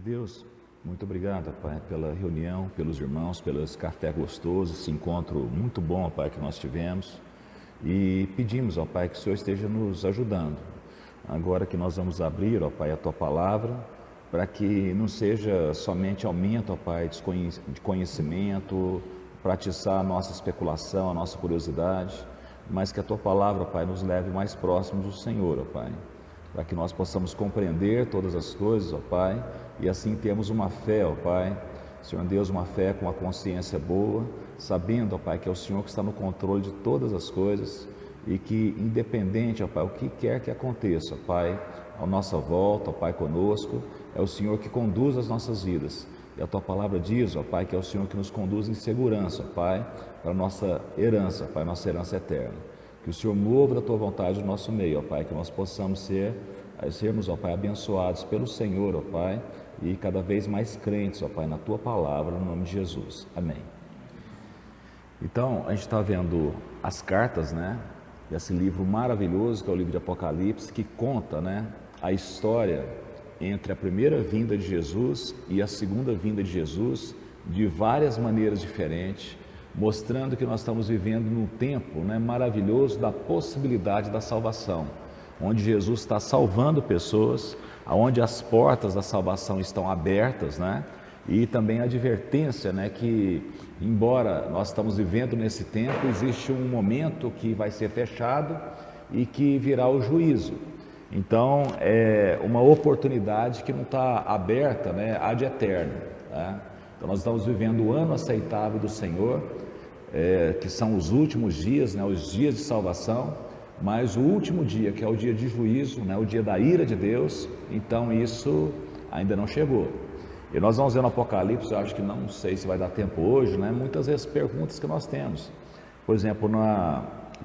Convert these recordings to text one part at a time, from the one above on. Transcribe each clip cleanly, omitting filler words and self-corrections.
Deus, muito obrigado, Pai, pela reunião, pelos irmãos, pelos café gostoso, esse encontro muito bom, Pai, que nós tivemos. E pedimos, ó Pai, que o Senhor esteja nos ajudando. Agora que nós vamos abrir, ó Pai, a Tua Palavra, para que não seja somente aumento, ó Pai, de conhecimento, para atiçar a nossa especulação, a nossa curiosidade, mas que a Tua Palavra, ó Pai, nos leve mais próximos do Senhor, ó Pai, para que nós possamos compreender todas as coisas, ó Pai, e assim termos uma fé, ó Pai, Senhor Deus, uma fé com uma consciência boa, sabendo, ó Pai, que é o Senhor que está no controle de todas as coisas e que, independente, ó Pai, o que quer que aconteça, ó Pai, à nossa volta, ó Pai, conosco, é o Senhor que conduz as nossas vidas. E a Tua Palavra diz, ó Pai, que é o Senhor que nos conduz em segurança, ó Pai, para a nossa herança, Pai, nossa herança eterna. Que o Senhor mova da Tua vontade no nosso meio, ó Pai, que nós possamos sermos, ó Pai, abençoados pelo Senhor, ó Pai, e cada vez mais crentes, ó Pai, na Tua Palavra, no nome de Jesus. Amém. Então, a gente está vendo as cartas, né, desse livro maravilhoso, que é o livro de Apocalipse, que conta, né, a história entre a primeira vinda de Jesus e a segunda vinda de Jesus, de várias maneiras diferentes, mostrando que nós estamos vivendo num tempo, né, maravilhoso da possibilidade da salvação, onde Jesus está salvando pessoas, onde as portas da salvação estão abertas, né? E também a advertência, né, que embora nós estamos vivendo nesse tempo, existe um momento que vai ser fechado e que virá o juízo. Então, é uma oportunidade que não está aberta, né, ad eterno, né? Então, nós estamos vivendo o ano aceitável do Senhor, que são os últimos dias, né, os dias de salvação, mas o último dia, que é o dia de juízo, né, o dia da ira de Deus, então isso ainda não chegou. E nós vamos ver no Apocalipse, eu acho que não sei se vai dar tempo hoje, né, muitas vezes perguntas que nós temos. Por exemplo,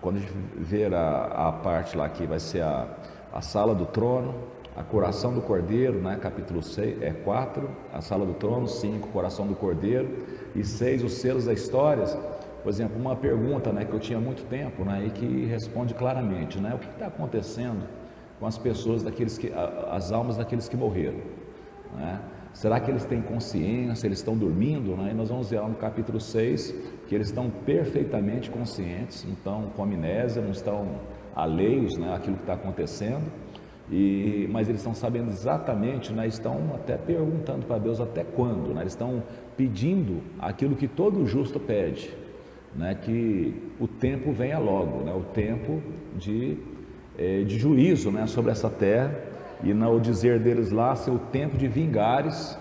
quando a gente ver a parte lá que vai ser a sala do trono, a coração do cordeiro, né, capítulo 4, a sala do trono, 5, coração do cordeiro, e 6, os selos das histórias. Por exemplo, uma pergunta, né, que eu tinha há muito tempo, né, e que responde claramente, né, o que está acontecendo com as pessoas, as almas daqueles que morreram, né? Será que eles têm consciência, eles estão dormindo, né? E nós vamos ver lá no capítulo 6 que eles estão perfeitamente conscientes, não estão com amnésia, não estão alheios, né, àquilo que está acontecendo, mas eles estão sabendo exatamente, né, estão até perguntando para Deus até quando, né? Eles estão pedindo aquilo que todo justo pede, né, que o tempo venha logo, né, o tempo de juízo, né, sobre essa terra, e no dizer deles lá, ser o tempo de vingares,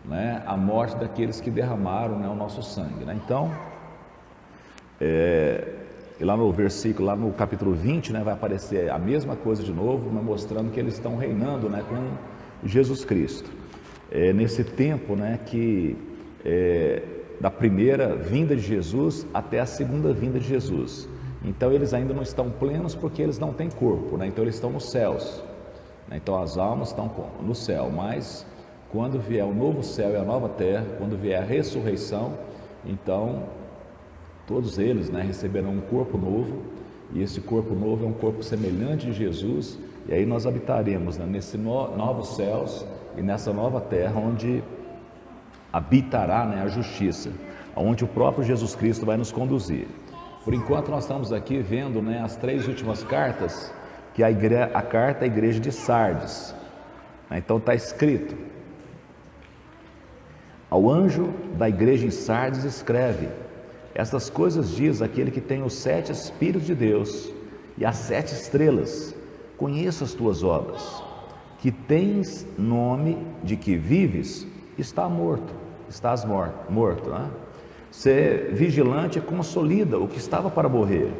né, a morte daqueles que derramaram, né, o nosso sangue, né? Então, e lá no versículo, lá no capítulo 20, né, vai aparecer a mesma coisa de novo, mas mostrando que eles estão reinando, né, com Jesus Cristo. Nesse tempo, né, da primeira vinda de Jesus até a segunda vinda de Jesus. Então eles ainda não estão plenos porque eles não têm corpo, né? Então eles estão nos céus, né? Então as almas estão no céu, mas quando vier o novo céu e a nova terra, quando vier a ressurreição, então todos eles, né, receberão um corpo novo, e esse corpo novo é um corpo semelhante de Jesus, e aí nós habitaremos, né, nesses novos céus e nessa nova terra onde habitará, né, a justiça, onde o próprio Jesus Cristo vai nos conduzir. Por enquanto nós estamos aqui vendo, né, as 3 últimas cartas, que é a carta à igreja de Sardes. Então está escrito: ao anjo da igreja em Sardes escreve: estas coisas diz aquele que tem os 7 Espíritos de Deus e as 7 estrelas. Conheço as tuas obras, que tens nome de que vives, estás morto, né? Ser vigilante e consolida o que estava para morrer,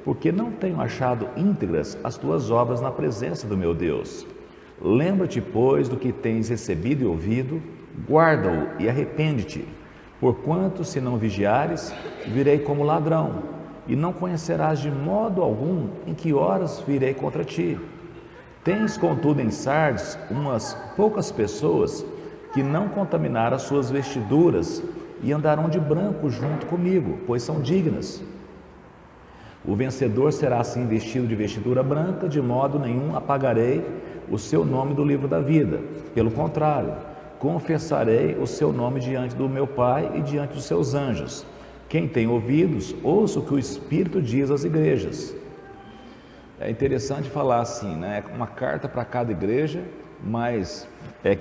porque não tenho achado íntegras as tuas obras na presença do meu Deus. Lembra-te, pois, do que tens recebido e ouvido, guarda-o e arrepende-te, porquanto, se não vigiares, virei como ladrão, e não conhecerás de modo algum em que horas virei contra ti. Tens, contudo, em Sardes umas poucas pessoas que não contaminaram as suas vestiduras e andarão de branco junto comigo, pois são dignas. O vencedor será assim vestido de vestidura branca, de modo nenhum apagarei o seu nome do livro da vida. Pelo contrário, confessarei o seu nome diante do meu Pai e diante dos seus anjos. Quem tem ouvidos, ouça o que o Espírito diz às igrejas. É interessante falar assim, né? Uma carta para cada igreja, mas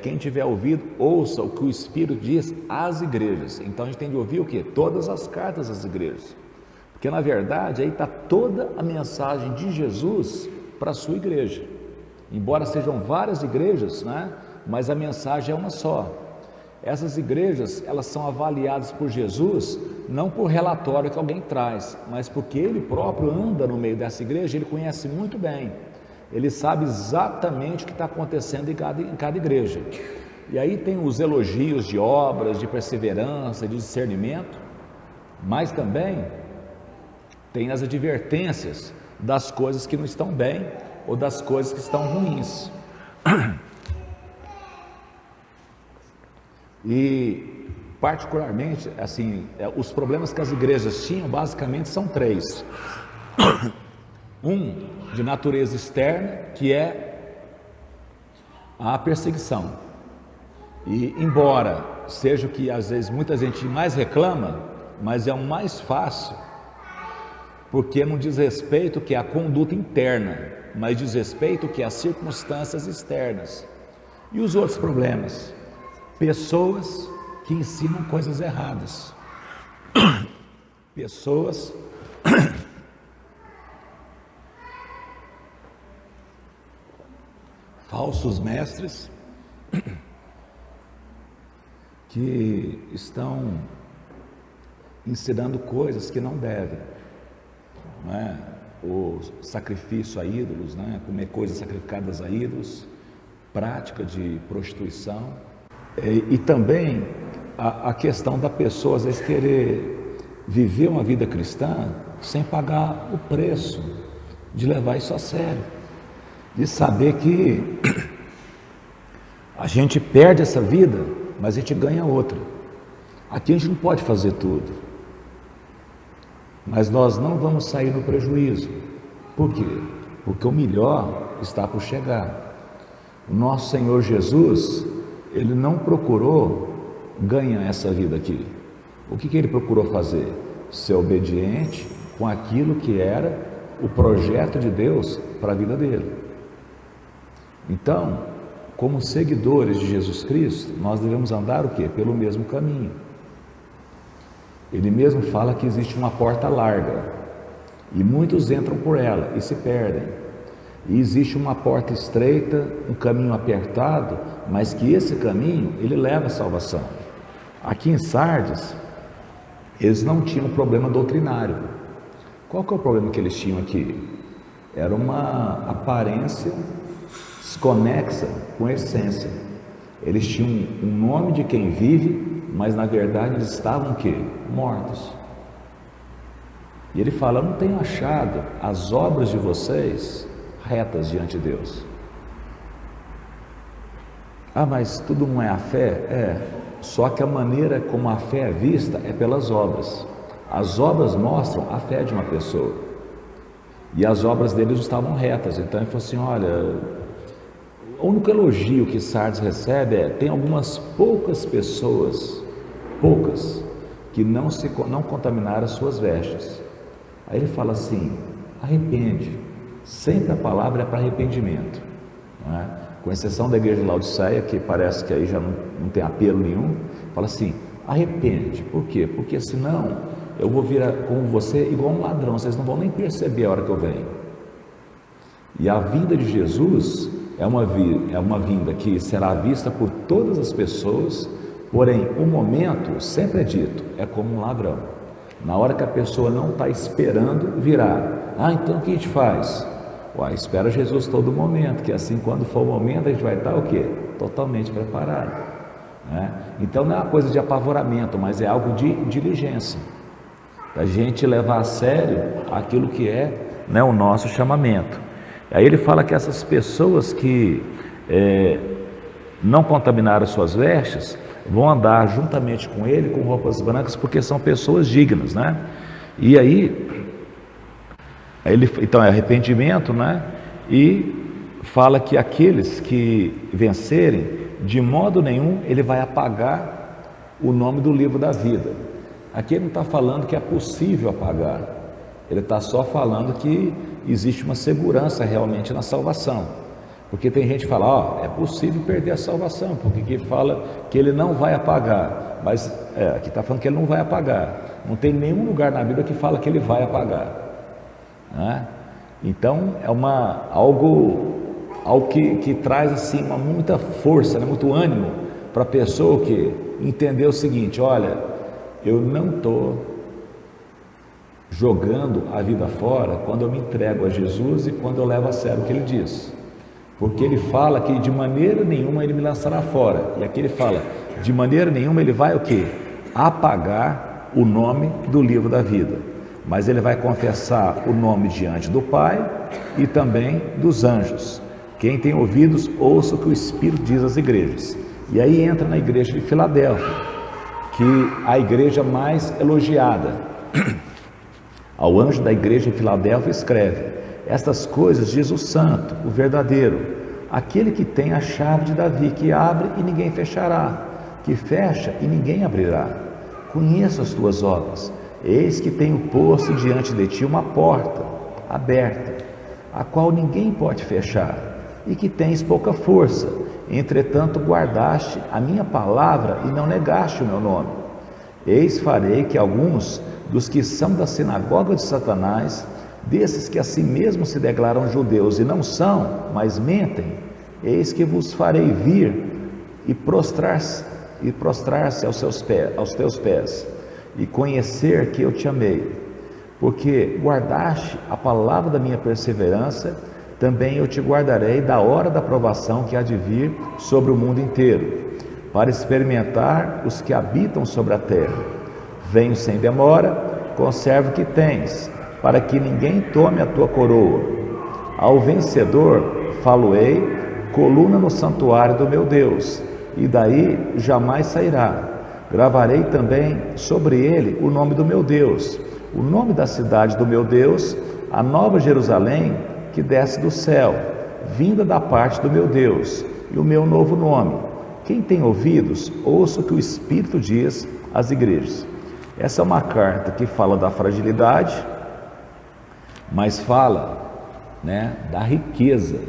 quem tiver ouvido, ouça o que o Espírito diz às igrejas. Então a gente tem de ouvir o quê? Todas as cartas às igrejas. Porque na verdade aí está toda a mensagem de Jesus para a sua igreja. Embora sejam várias igrejas, né? Mas a mensagem é uma só. Essas igrejas, elas são avaliadas por Jesus, não por relatório que alguém traz, mas porque Ele próprio anda no meio dessa igreja, Ele conhece muito bem. Ele sabe exatamente o que está acontecendo em cada igreja. E aí tem os elogios de obras, de perseverança, de discernimento, mas também tem as advertências das coisas que não estão bem ou das coisas que estão ruins. E particularmente, assim, os problemas que as igrejas tinham basicamente são três. Um de natureza externa, que é a perseguição. E embora seja o que às vezes muita gente mais reclama, mas é o mais fácil, porque não diz respeito que é a conduta interna, mas diz respeito que é as circunstâncias externas. E os outros problemas? Pessoas que ensinam coisas erradas. Pessoas falsos mestres que estão ensinando coisas que não devem, não é? O sacrifício a ídolos, né? Comer coisas sacrificadas a ídolos, prática de prostituição, e também a questão da pessoa às vezes querer viver uma vida cristã sem pagar o preço de levar isso a sério, de saber que a gente perde essa vida, mas a gente ganha outra. Aqui a gente não pode fazer tudo, mas nós não vamos sair no prejuízo. Por quê? Porque o melhor está por chegar. O nosso Senhor Jesus, Ele não procurou ganhar essa vida aqui. O que Ele procurou fazer? Ser obediente com aquilo que era o projeto de Deus para a vida dele. Então, como seguidores de Jesus Cristo, nós devemos andar o quê? Pelo mesmo caminho. Ele mesmo fala que existe uma porta larga e muitos entram por ela e se perdem. E existe uma porta estreita, um caminho apertado, mas que esse caminho, ele leva à salvação. Aqui em Sardes, eles não tinham problema doutrinário. Qual que é o problema que eles tinham aqui? Era uma aparência desconexa com a essência. Eles tinham um nome de quem vive, mas na verdade eles estavam o quê? Mortos. E ele fala: eu não tenho achado as obras de vocês retas diante de Deus. Ah, mas tudo não é a fé? É, só que a maneira como a fé é vista é pelas obras. As obras mostram a fé de uma pessoa, e as obras deles estavam retas. Então ele falou assim: olha, o único elogio que Sardes recebe tem algumas poucas pessoas, que não contaminaram as suas vestes. Aí ele fala assim: arrepende. Sempre a palavra é para arrependimento, não é? Com exceção da igreja de Laodiceia, que parece que aí já não tem apelo nenhum. Fala assim: arrepende. Por quê? Porque senão eu vou vir com você igual um ladrão, vocês não vão nem perceber a hora que eu venho. E a vinda de Jesus é uma vinda que será vista por todas as pessoas, porém o momento, sempre é dito, é como um ladrão. Na hora que a pessoa não está esperando, virá. Ah, então o que a gente faz? Espera Jesus todo momento, que assim quando for o momento a gente vai estar o quê? Totalmente preparado, né? Então não é uma coisa de apavoramento, mas é algo de diligência, da gente levar a sério aquilo que é, né, o nosso chamamento. Aí ele fala que essas pessoas que não contaminaram suas vestes vão andar juntamente com ele com roupas brancas, porque são pessoas dignas, né? E aí ele, então é arrependimento, né? E fala que aqueles que vencerem de modo nenhum ele vai apagar o nome do livro da vida. Aqui ele não está falando que é possível apagar, ele está só falando que existe uma segurança realmente na salvação. Porque tem gente que fala, ó, é possível perder a salvação, porque aqui fala que ele não vai apagar, mas aqui está falando que ele não vai apagar. Não tem nenhum lugar na Bíblia que fala que ele vai apagar, né? Então é algo que traz assim muita força, né? Muito ânimo para a pessoa que entender o seguinte: olha, eu não estou jogando a vida fora quando eu me entrego a Jesus e quando eu levo a sério o que ele diz. Porque ele fala que de maneira nenhuma ele me lançará fora. E aqui ele fala, de maneira nenhuma ele vai o quê? Apagar o nome do livro da vida. Mas ele vai confessar o nome diante do Pai e também dos anjos. Quem tem ouvidos, ouça o que o Espírito diz às igrejas. E aí entra na igreja de Filadélfia, que a igreja mais elogiada. Ao anjo da igreja de Filadélfia escreve: estas coisas diz o santo, o verdadeiro, aquele que tem a chave de Davi, que abre e ninguém fechará, que fecha e ninguém abrirá. Conheço as tuas obras, eis que tenho posto diante de ti uma porta aberta, a qual ninguém pode fechar, e que tens pouca força, entretanto guardaste a minha palavra e não negaste o meu nome. Eis farei que alguns dos que são da sinagoga de Satanás, desses que a si mesmos se declaram judeus e não são, mas mentem, eis que vos farei vir e prostrar-se aos teus pés, e conhecer que eu te amei, porque guardaste a palavra da minha perseverança, também eu te guardarei da hora da provação que há de vir sobre o mundo inteiro, para experimentar os que habitam sobre a terra. Venho sem demora, conserva o que tens, para que ninguém tome a tua coroa. Ao vencedor falo-ei, coluna no santuário do meu Deus, e daí jamais sairá. Gravarei também sobre ele o nome do meu Deus, o nome da cidade do meu Deus, a nova Jerusalém, que desce do céu, vinda da parte do meu Deus, e o meu novo nome. Quem tem ouvidos, ouça o que o Espírito diz às igrejas. Essa é uma carta que fala da fragilidade, mas fala, né, da riqueza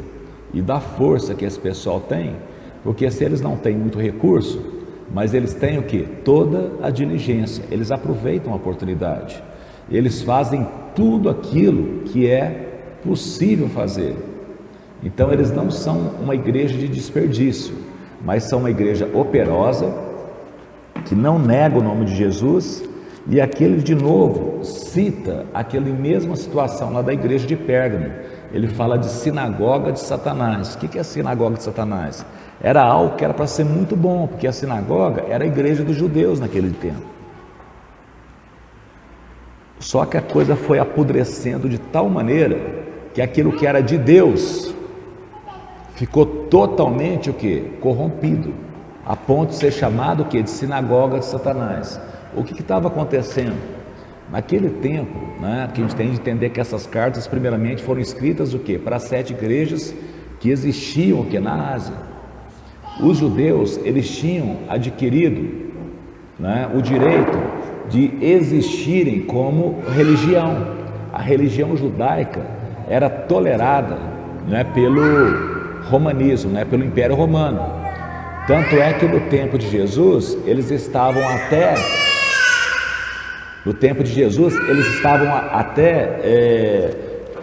e da força que esse pessoal tem, porque se eles não têm muito recurso, mas eles têm o quê? Toda a diligência, eles aproveitam a oportunidade, eles fazem tudo aquilo que é possível fazer. Então eles não são uma igreja de desperdício, mas são uma igreja operosa, que não nega o nome de Jesus. E aqui ele de novo cita aquela mesma situação lá da igreja de Pérgamo. Ele fala de sinagoga de Satanás. O que é a sinagoga de Satanás? Era algo que era para ser muito bom, porque a sinagoga era a igreja dos judeus naquele tempo. Só que a coisa foi apodrecendo de tal maneira que aquilo que era de Deus ficou totalmente o quê? Corrompido, a ponto de ser chamado o quê? De sinagoga de Satanás. O que estava acontecendo? Naquele tempo, né, que a gente tem de entender que essas cartas primeiramente foram escritas o quê? Para 7 igrejas que existiam aqui na Ásia. Os judeus, eles tinham adquirido, né, o direito de existirem como religião. A religião judaica era tolerada, né, pelo romanismo, né, pelo Império Romano. Tanto é que no tempo de Jesus, eles estavam até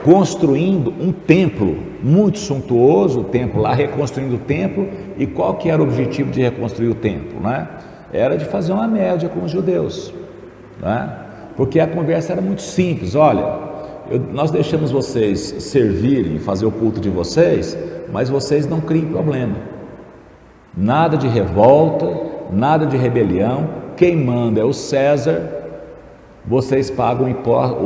construindo um templo muito suntuoso, o templo lá, reconstruindo o templo. E qual que era o objetivo de reconstruir o templo, né? Era de fazer uma média com os judeus, né? Porque a conversa era muito simples. Olha, nós deixamos vocês servirem, fazer o culto de vocês, mas vocês não criem problema, nada de revolta, nada de rebelião, quem manda é o César, vocês pagam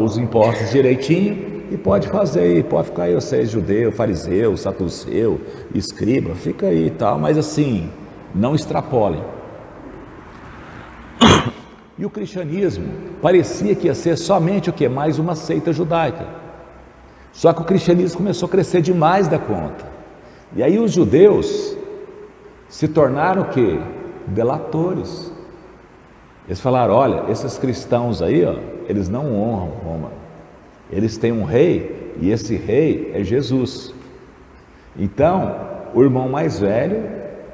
os impostos direitinho e pode fazer aí, pode ficar aí vocês judeu, fariseu, saduceu, escriba, fica aí e tal, mas assim, não extrapolem. E o cristianismo parecia que ia ser somente o que? Mais uma seita judaica. Só que o cristianismo começou a crescer demais da conta. E aí os judeus se tornaram o quê? Delatores. Eles falaram: olha, esses cristãos aí, ó, eles não honram Roma. Eles têm um rei e esse rei é Jesus. Então, o irmão mais velho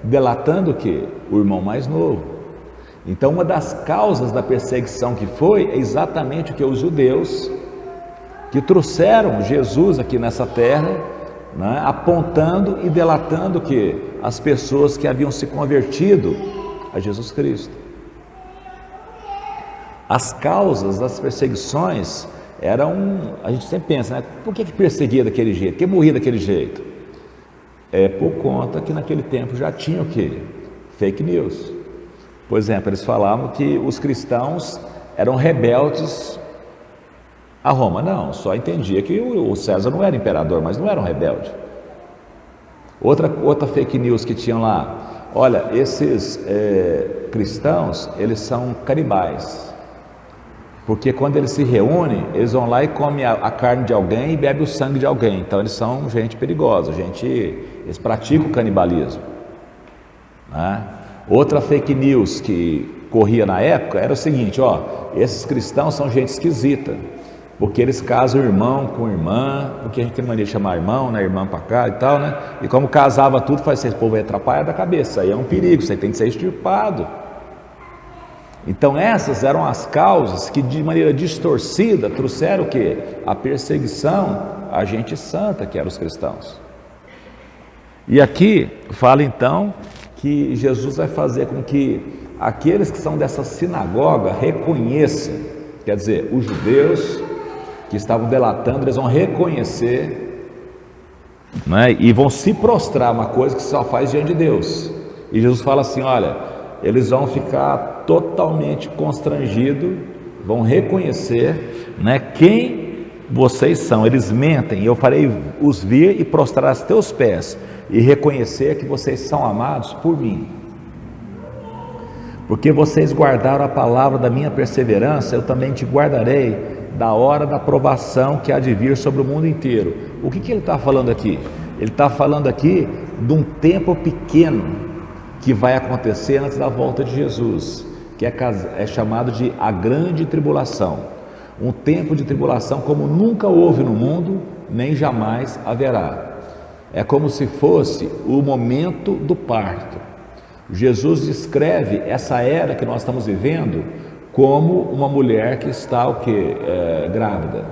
delatando o quê? O irmão mais novo. Então, uma das causas da perseguição que foi é exatamente o que os judeus que trouxeram Jesus aqui nessa terra, né, apontando e delatando o quê? As pessoas que haviam se convertido a Jesus Cristo. As causas das perseguições eram, a gente sempre pensa, né? Por que perseguia daquele jeito? Por que morria daquele jeito? É por conta que naquele tempo já tinha o quê? Fake news. Por exemplo, eles falavam que os cristãos eram rebeldes a Roma. Não, só entendia que o César não era imperador, mas não era um rebelde. Outra fake news que tinham lá: olha, esses cristãos, eles são canibais. Porque quando eles se reúnem, eles vão lá e comem a carne de alguém e bebem o sangue de alguém. Então eles são gente perigosa, eles praticam o canibalismo, né? Outra fake news que corria na época era o seguinte: ó, esses cristãos são gente esquisita, porque eles casam irmão com irmã, porque a gente tem mania de chamar irmão, né, irmã para cá e tal, né? E como casava tudo, faz esse povo atrapalhar da cabeça, aí é um perigo, isso aí tem que ser extirpado. Então essas eram as causas que de maneira distorcida trouxeram o quê? A perseguição à gente santa, que eram os cristãos. E aqui fala então que Jesus vai fazer com que aqueles que são dessa sinagoga reconheçam, quer dizer, os judeus que estavam delatando, eles vão reconhecer, né, e vão se prostrar, uma coisa que só faz diante de Deus. E Jesus fala assim: olha, eles vão ficar totalmente constrangidos, vão reconhecer, né, quem vocês são. Eles mentem, e eu farei os vir e prostrar aos teus pés, e reconhecer que vocês são amados por mim. Porque vocês guardaram a palavra da minha perseverança, eu também te guardarei da hora da provação que há de vir sobre o mundo inteiro. O que ele está falando aqui? Ele está falando aqui de um tempo pequeno que vai acontecer antes da volta de Jesus, que é chamado de a grande tribulação. Um tempo de tribulação como nunca houve no mundo, nem jamais haverá. É como se fosse o momento do parto. Jesus descreve essa era que nós estamos vivendo como uma mulher que está grávida.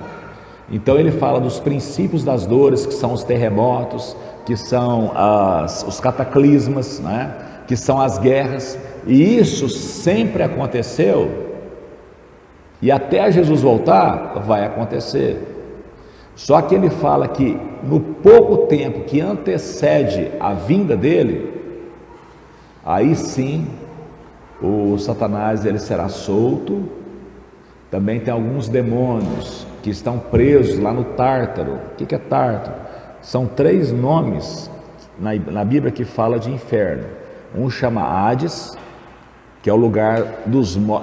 Então ele fala dos princípios das dores, que são os terremotos, que são os cataclismas, né? Que são as guerras, e isso sempre aconteceu, e até Jesus voltar vai acontecer. Só que ele fala que no pouco tempo que antecede a vinda dele, aí sim o Satanás ele será solto. Também tem alguns demônios que estão presos lá no Tártaro. O que é Tártaro? São 3 nomes na Bíblia que fala de inferno. Um chama Hades, que é o lugar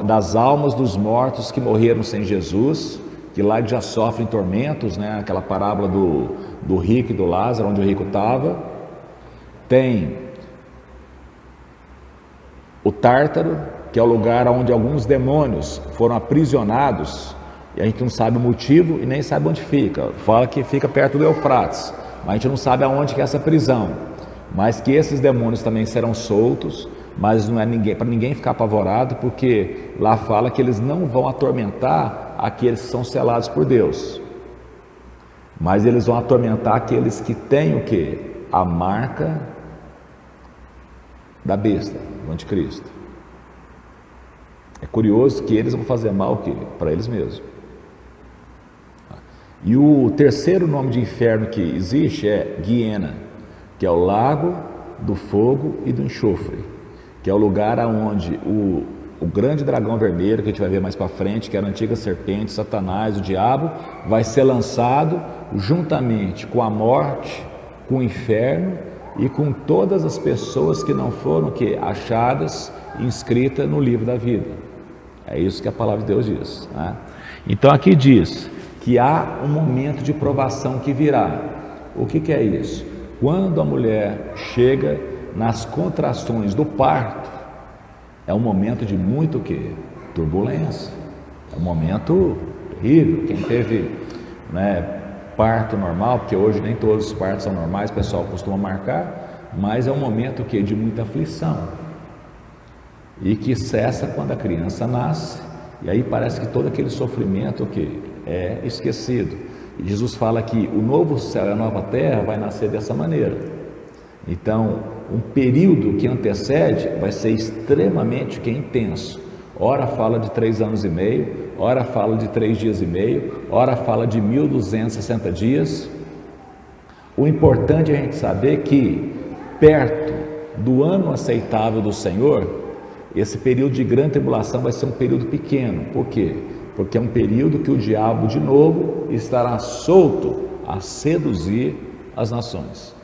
das almas dos mortos que morreram sem Jesus, que lá já sofrem tormentos, né? Aquela parábola do rico e do Lázaro, onde o rico estava. Tem o Tártaro, que é o lugar onde alguns demônios foram aprisionados, e a gente não sabe o motivo e nem sabe onde fica. Fala que fica perto do Eufrates, mas a gente não sabe aonde que é essa prisão. Mas que esses demônios também serão soltos, mas não é para ninguém ficar apavorado, porque lá fala que eles não vão atormentar aqueles que são selados por Deus, mas eles vão atormentar aqueles que têm o quê? A marca da besta, do anticristo. É curioso que eles vão fazer mal o quê? Para eles mesmos. E o terceiro nome de inferno que existe é Guiena, que é o lago do fogo e do enxofre, que é o lugar onde o grande dragão vermelho, que a gente vai ver mais para frente, que era a antiga serpente, Satanás, o diabo, vai ser lançado juntamente com a morte, com o inferno e com todas as pessoas que não foram achadas e inscritas no livro da vida. É isso que a palavra de Deus diz, né? Então aqui diz que há um momento de provação que virá. O que é isso? Quando a mulher chega nas contrações do parto, é um momento de muito o quê? Turbulência. É um momento terrível. Quem teve, né, parto normal, porque hoje nem todos os partos são normais, o pessoal costuma marcar, mas é um momento que de muita aflição e que cessa quando a criança nasce, e aí parece que todo aquele sofrimento que é esquecido. E Jesus fala que o novo céu e a nova terra vai nascer dessa maneira. Então, um período que antecede vai ser extremamente intenso. Ora fala de 3 anos e meio, ora fala de 3 dias e meio, ora fala de 1260 dias. O importante é a gente saber que perto do ano aceitável do Senhor, esse período de grande tribulação vai ser um período pequeno. Por quê? Porque é um período que o diabo de novo estará solto a seduzir as nações.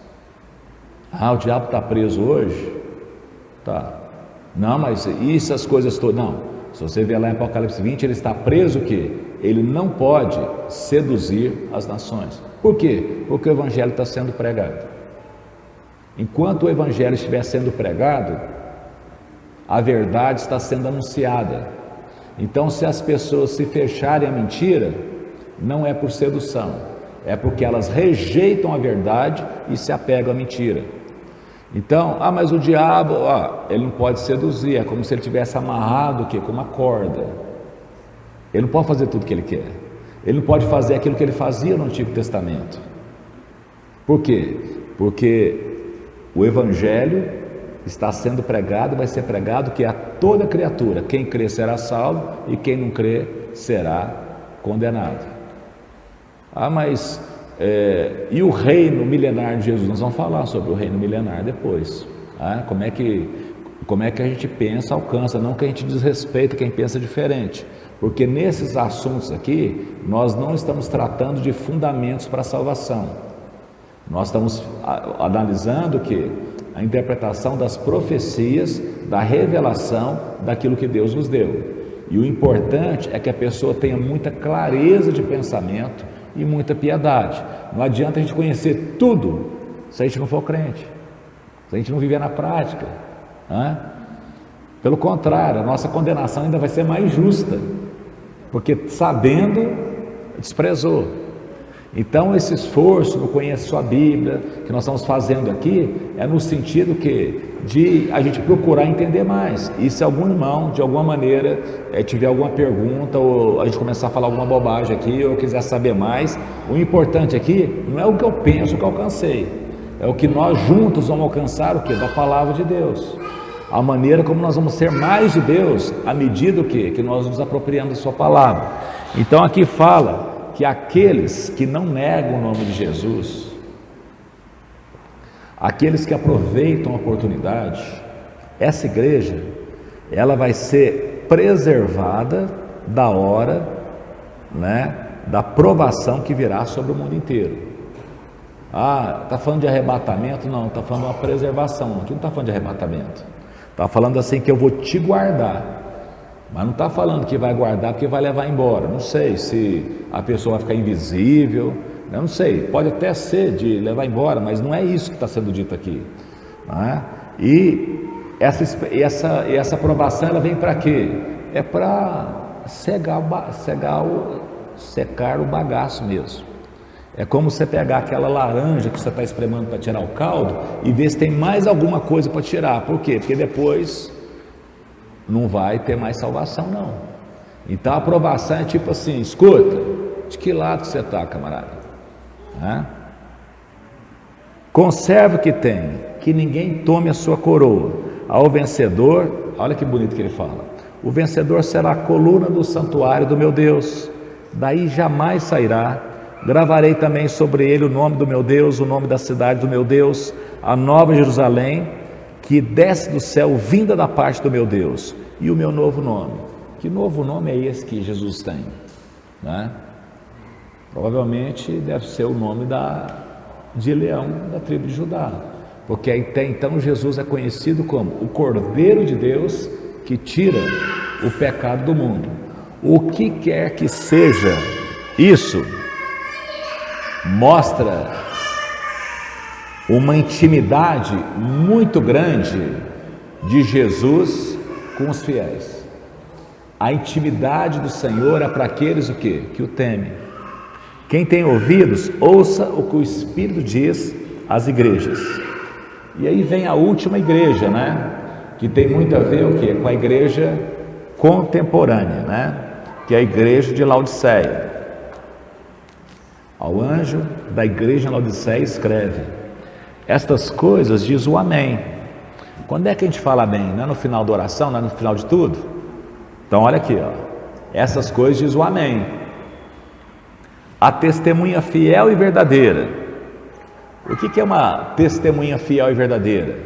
O diabo está preso hoje? Tá. Não, mas e essas coisas todas? Não. Se você ver lá em Apocalipse 20, ele está preso o quê? Ele não pode seduzir as nações. Por quê? Porque o evangelho está sendo pregado. Enquanto o evangelho estiver sendo pregado, a verdade está sendo anunciada. Então, se as pessoas se fecharem à mentira, não é por sedução, é porque elas rejeitam a verdade e se apegam à mentira. Então, mas o diabo, ele não pode seduzir, é como se ele tivesse amarrado o quê? Com uma corda. Ele não pode fazer tudo o que ele quer. Ele não pode fazer aquilo que ele fazia no Antigo Testamento. Por quê? Porque o evangelho está sendo pregado, vai ser pregado que a toda criatura, quem crê será salvo e quem não crê será condenado. Mas e o reino milenar de Jesus? Nós vamos falar sobre o reino milenar depois. Como é que a gente pensa, alcança, não que a gente desrespeita quem pensa diferente, porque nesses assuntos aqui nós não estamos tratando de fundamentos para a salvação. Nós estamos analisando que a interpretação das profecias, da revelação daquilo que Deus nos deu. E o importante é que a pessoa tenha muita clareza de pensamento e muita piedade. Não adianta a gente conhecer tudo se a gente não for crente, se a gente não viver na prática. Pelo contrário, a nossa condenação ainda vai ser mais justa, porque sabendo, desprezou. Então, esse esforço no Conhece Sua Bíblia, que nós estamos fazendo aqui, é no sentido de a gente procurar entender mais. E se algum irmão, de alguma maneira, tiver alguma pergunta, ou a gente começar a falar alguma bobagem aqui, ou quiser saber mais, o importante aqui não é o que eu penso que eu alcancei, é o que nós juntos vamos alcançar, o quê? Da Palavra de Deus. A maneira como nós vamos ser mais de Deus, à medida que nós nos apropriamos da Sua Palavra. Então, aqui fala que aqueles que não negam o nome de Jesus, aqueles que aproveitam a oportunidade, essa igreja, ela vai ser preservada da hora, da provação que virá sobre o mundo inteiro. Está falando de arrebatamento? Não, está falando de uma preservação. Aqui não está falando de arrebatamento, está falando assim que eu vou te guardar. Mas não está falando que vai guardar porque vai levar embora. Não sei se a pessoa vai ficar invisível, eu não sei, pode até ser de levar embora, mas não é isso que está sendo dito aqui. E essa aprovação, ela vem para quê? É para secar o bagaço mesmo. É como você pegar aquela laranja que você está espremendo para tirar o caldo e ver se tem mais alguma coisa para tirar. Por quê? Porque depois não vai ter mais salvação, não. Então a aprovação é tipo assim: escuta, de que lado que você está, camarada? Conserve o que tem, que ninguém tome a sua coroa. Ao vencedor, olha que bonito que ele fala: o vencedor será a coluna do santuário do meu Deus, daí jamais sairá. Gravarei também sobre ele o nome do meu Deus, o nome da cidade do meu Deus, a nova Jerusalém, que desce do céu, vinda da parte do meu Deus, e o meu novo nome. Que novo nome é esse que Jesus tem? Provavelmente deve ser o nome de Leão, da tribo de Judá, porque até então Jesus é conhecido como o Cordeiro de Deus que tira o pecado do mundo. O que quer que seja isso, mostra uma intimidade muito grande de Jesus com os fiéis. A intimidade do Senhor é para aqueles o quê? Que o temem. Quem tem ouvidos, ouça o que o Espírito diz às igrejas. E aí vem a última igreja, né? Que tem muito a ver o quê? Com a igreja contemporânea, né? Que é a igreja de Laodiceia. Ao anjo da igreja de Laodiceia escreve: estas coisas diz o amém. Quando é que a gente fala amém? Não é no final da oração, não é no final de tudo? Então olha aqui, ó. Essas coisas diz o amém. A testemunha fiel e verdadeira. O que é uma testemunha fiel e verdadeira?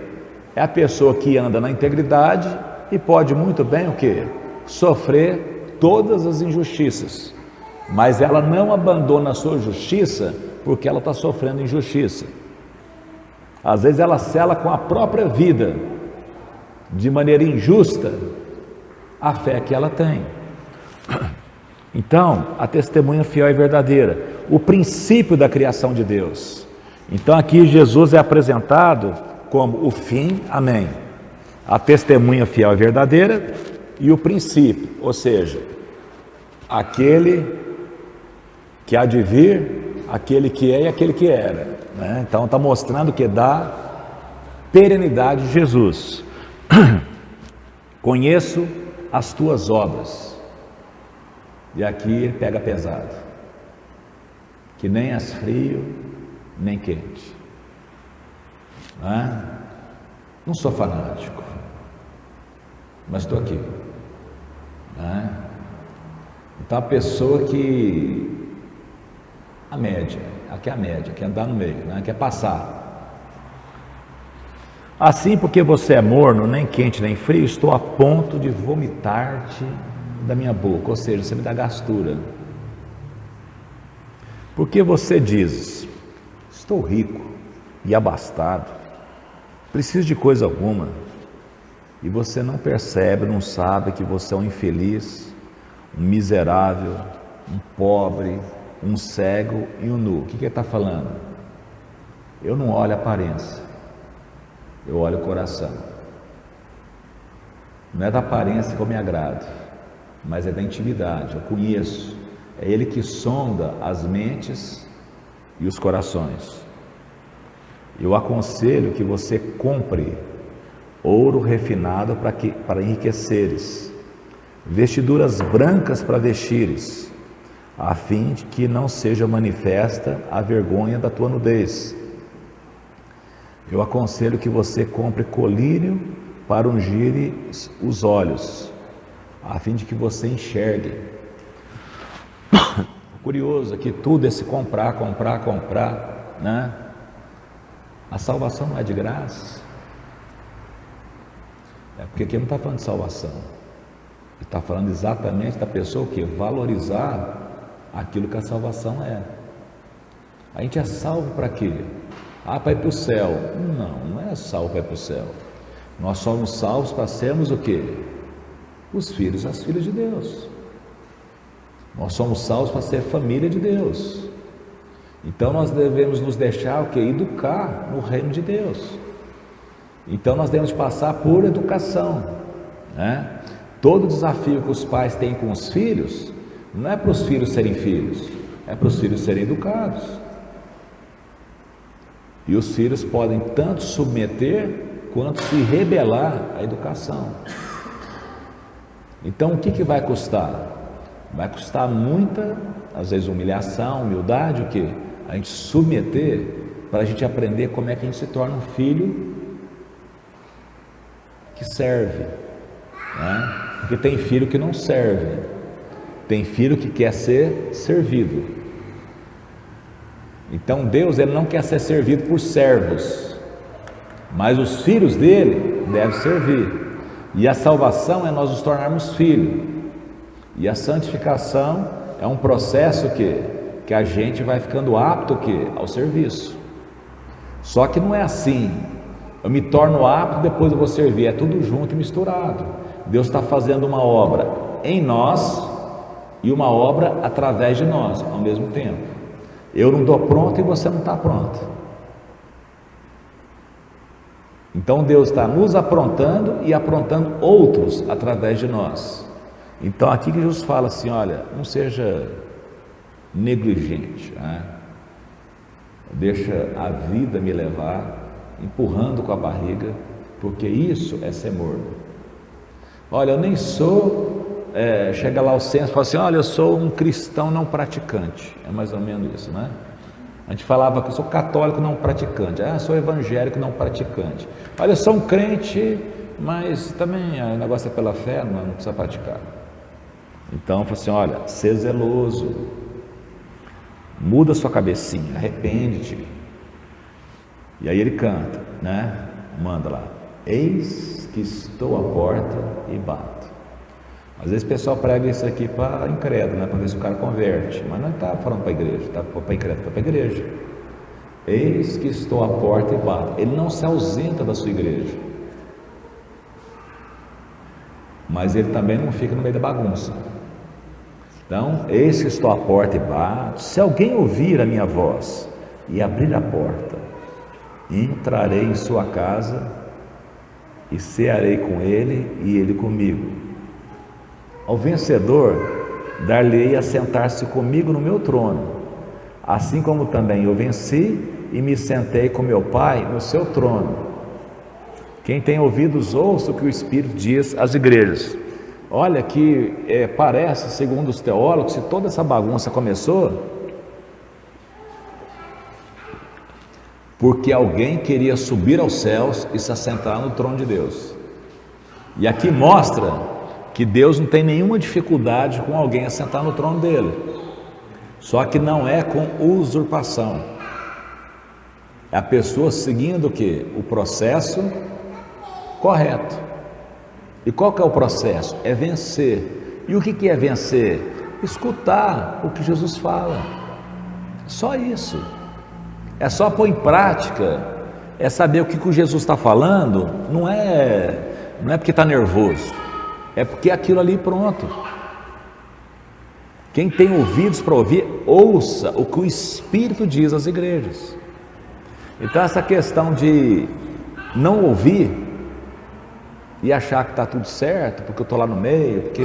É a pessoa que anda na integridade e pode muito bem o quê? Sofrer todas as injustiças, mas ela não abandona a sua justiça porque ela está sofrendo injustiça. Às vezes ela sela com a própria vida, de maneira injusta, a fé que ela tem. Então, a testemunha fiel e verdadeira, o princípio da criação de Deus. Então aqui Jesus é apresentado como o fim, amém. A testemunha fiel e verdadeira e o princípio, ou seja, aquele que há de vir, aquele que é e aquele que era, né? Então está mostrando que dá perenidade de Jesus. Conheço as tuas obras. E aqui ele pega pesado, que nem és frio nem quente, né? Não sou fanático, mas estou aqui, né? Então a pessoa que a média, aqui é a média, quer andar no meio, né? Quer passar. Assim, porque você é morno, nem quente nem frio, estou a ponto de vomitar-te da minha boca, ou seja, você me dá gastura. Porque você diz: estou rico e abastado, preciso de coisa alguma, e você não percebe, não sabe que você é um infeliz, um miserável, um pobre, um cego e um nu. O que ele está falando? Eu não olho a aparência, eu olho o coração. Não é da aparência que eu me agrado, mas é da intimidade, eu conheço. É Ele que sonda as mentes e os corações. Eu aconselho que você compre ouro refinado para enriqueceres, vestiduras brancas para vestires, a fim de que não seja manifesta a vergonha da tua nudez. Eu aconselho que você compre colírio para ungir os olhos, a fim de que você enxergue. Curioso aqui, tudo esse comprar, né? A salvação não é de graça. É porque aqui não está falando de salvação. Ele está falando exatamente da pessoa que valorizar aquilo que a salvação é. A gente é salvo para quê? Para ir para o céu. Não é salvo para ir para o céu. Nós somos salvos para sermos o quê? Os filhos, as filhas de Deus. Nós somos salvos para ser família de Deus. Então nós devemos nos deixar o quê? Educar no reino de Deus. Então nós devemos passar por educação, né? Todo desafio que os pais têm com os filhos, não é para os filhos serem filhos, é para os filhos serem educados. E os filhos podem tanto submeter quanto se rebelar à educação. Então o que vai custar? Vai custar muita, às vezes, humilhação, humildade, o quê? A gente submeter para a gente aprender como é que a gente se torna um filho que serve, né? Porque tem filho que não serve, tem filho que quer ser servido. Então Deus, Ele não quer ser servido por servos, mas os filhos dele devem servir. E a salvação é nós nos tornarmos filhos. E a santificação é um processo que a gente vai ficando apto ao serviço. Só que não é assim, eu me torno apto, depois eu vou servir, é tudo junto e misturado. Deus está fazendo uma obra em nós e uma obra através de nós ao mesmo tempo. Eu não estou pronto e você não está pronto. Então Deus está nos aprontando e aprontando outros através de nós. Então aqui que Jesus fala assim, olha, não seja negligente, né? Deixa a vida me levar, empurrando com a barriga, porque isso é ser morno. Olha, eu nem sou, chega lá o censo e fala assim, olha, eu sou um cristão não praticante, é mais ou menos isso, né? A gente falava que eu sou católico não praticante, sou evangélico não praticante. Olha, eu sou um crente, mas também o negócio é pela fé, não precisa praticar. Então, eu falo assim, olha, ser zeloso, muda sua cabecinha, arrepende-te. E aí ele canta, né? Manda lá, eis que estou à porta e bato. Às vezes o pessoal prega isso aqui para incrédulo, né? Para ver se o cara converte, mas não está falando para a igreja, está para incrédulo, está para a igreja. Eis que estou à porta e bato. Ele não se ausenta da sua igreja, mas ele também não fica no meio da bagunça. Então, eis que estou à porta e bato. Se alguém ouvir a minha voz e abrir a porta, entrarei em sua casa e cearei com ele e ele comigo. Ao vencedor, dar-lhe-ei a sentar-se comigo no meu trono, assim como também eu venci e me sentei com meu Pai no seu trono. Quem tem ouvidos, ouça o que o Espírito diz às igrejas. Olha que parece, segundo os teólogos, se toda essa bagunça começou porque alguém queria subir aos céus e se assentar no trono de Deus. E aqui mostra que Deus não tem nenhuma dificuldade com alguém assentar no trono dele, só que não é com usurpação, é a pessoa seguindo o quê? O processo correto. E qual que é o processo? É vencer. E o que é vencer? Escutar o que Jesus fala, só isso. É só pôr em prática, é saber o que o Jesus está falando, não é porque está nervoso, é porque é aquilo ali pronto. Quem tem ouvidos para ouvir, ouça o que o Espírito diz às igrejas. Então essa questão de não ouvir e achar que está tudo certo, porque eu estou lá no meio, porque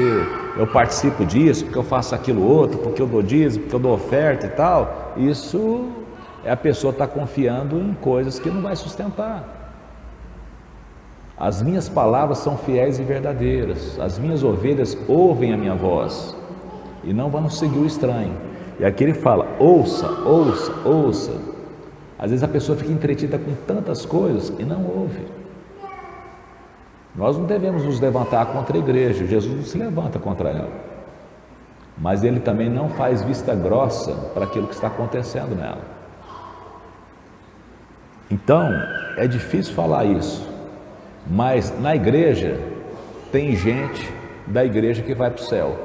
eu participo disso, porque eu faço aquilo outro, porque eu dou dízimo, porque eu dou oferta e tal, isso a pessoa está confiando em coisas que não vai sustentar. As minhas palavras são fiéis e verdadeiras, as minhas ovelhas ouvem a minha voz e não vão seguir o estranho. E aqui ele fala, ouça, ouça, ouça. Às vezes a pessoa fica entretida com tantas coisas e não ouve. Nós não devemos nos levantar contra a igreja, Jesus não se levanta contra ela, mas ele também não faz vista grossa para aquilo que está acontecendo nela. Então é difícil falar isso, mas na igreja tem gente da igreja que vai para o céu.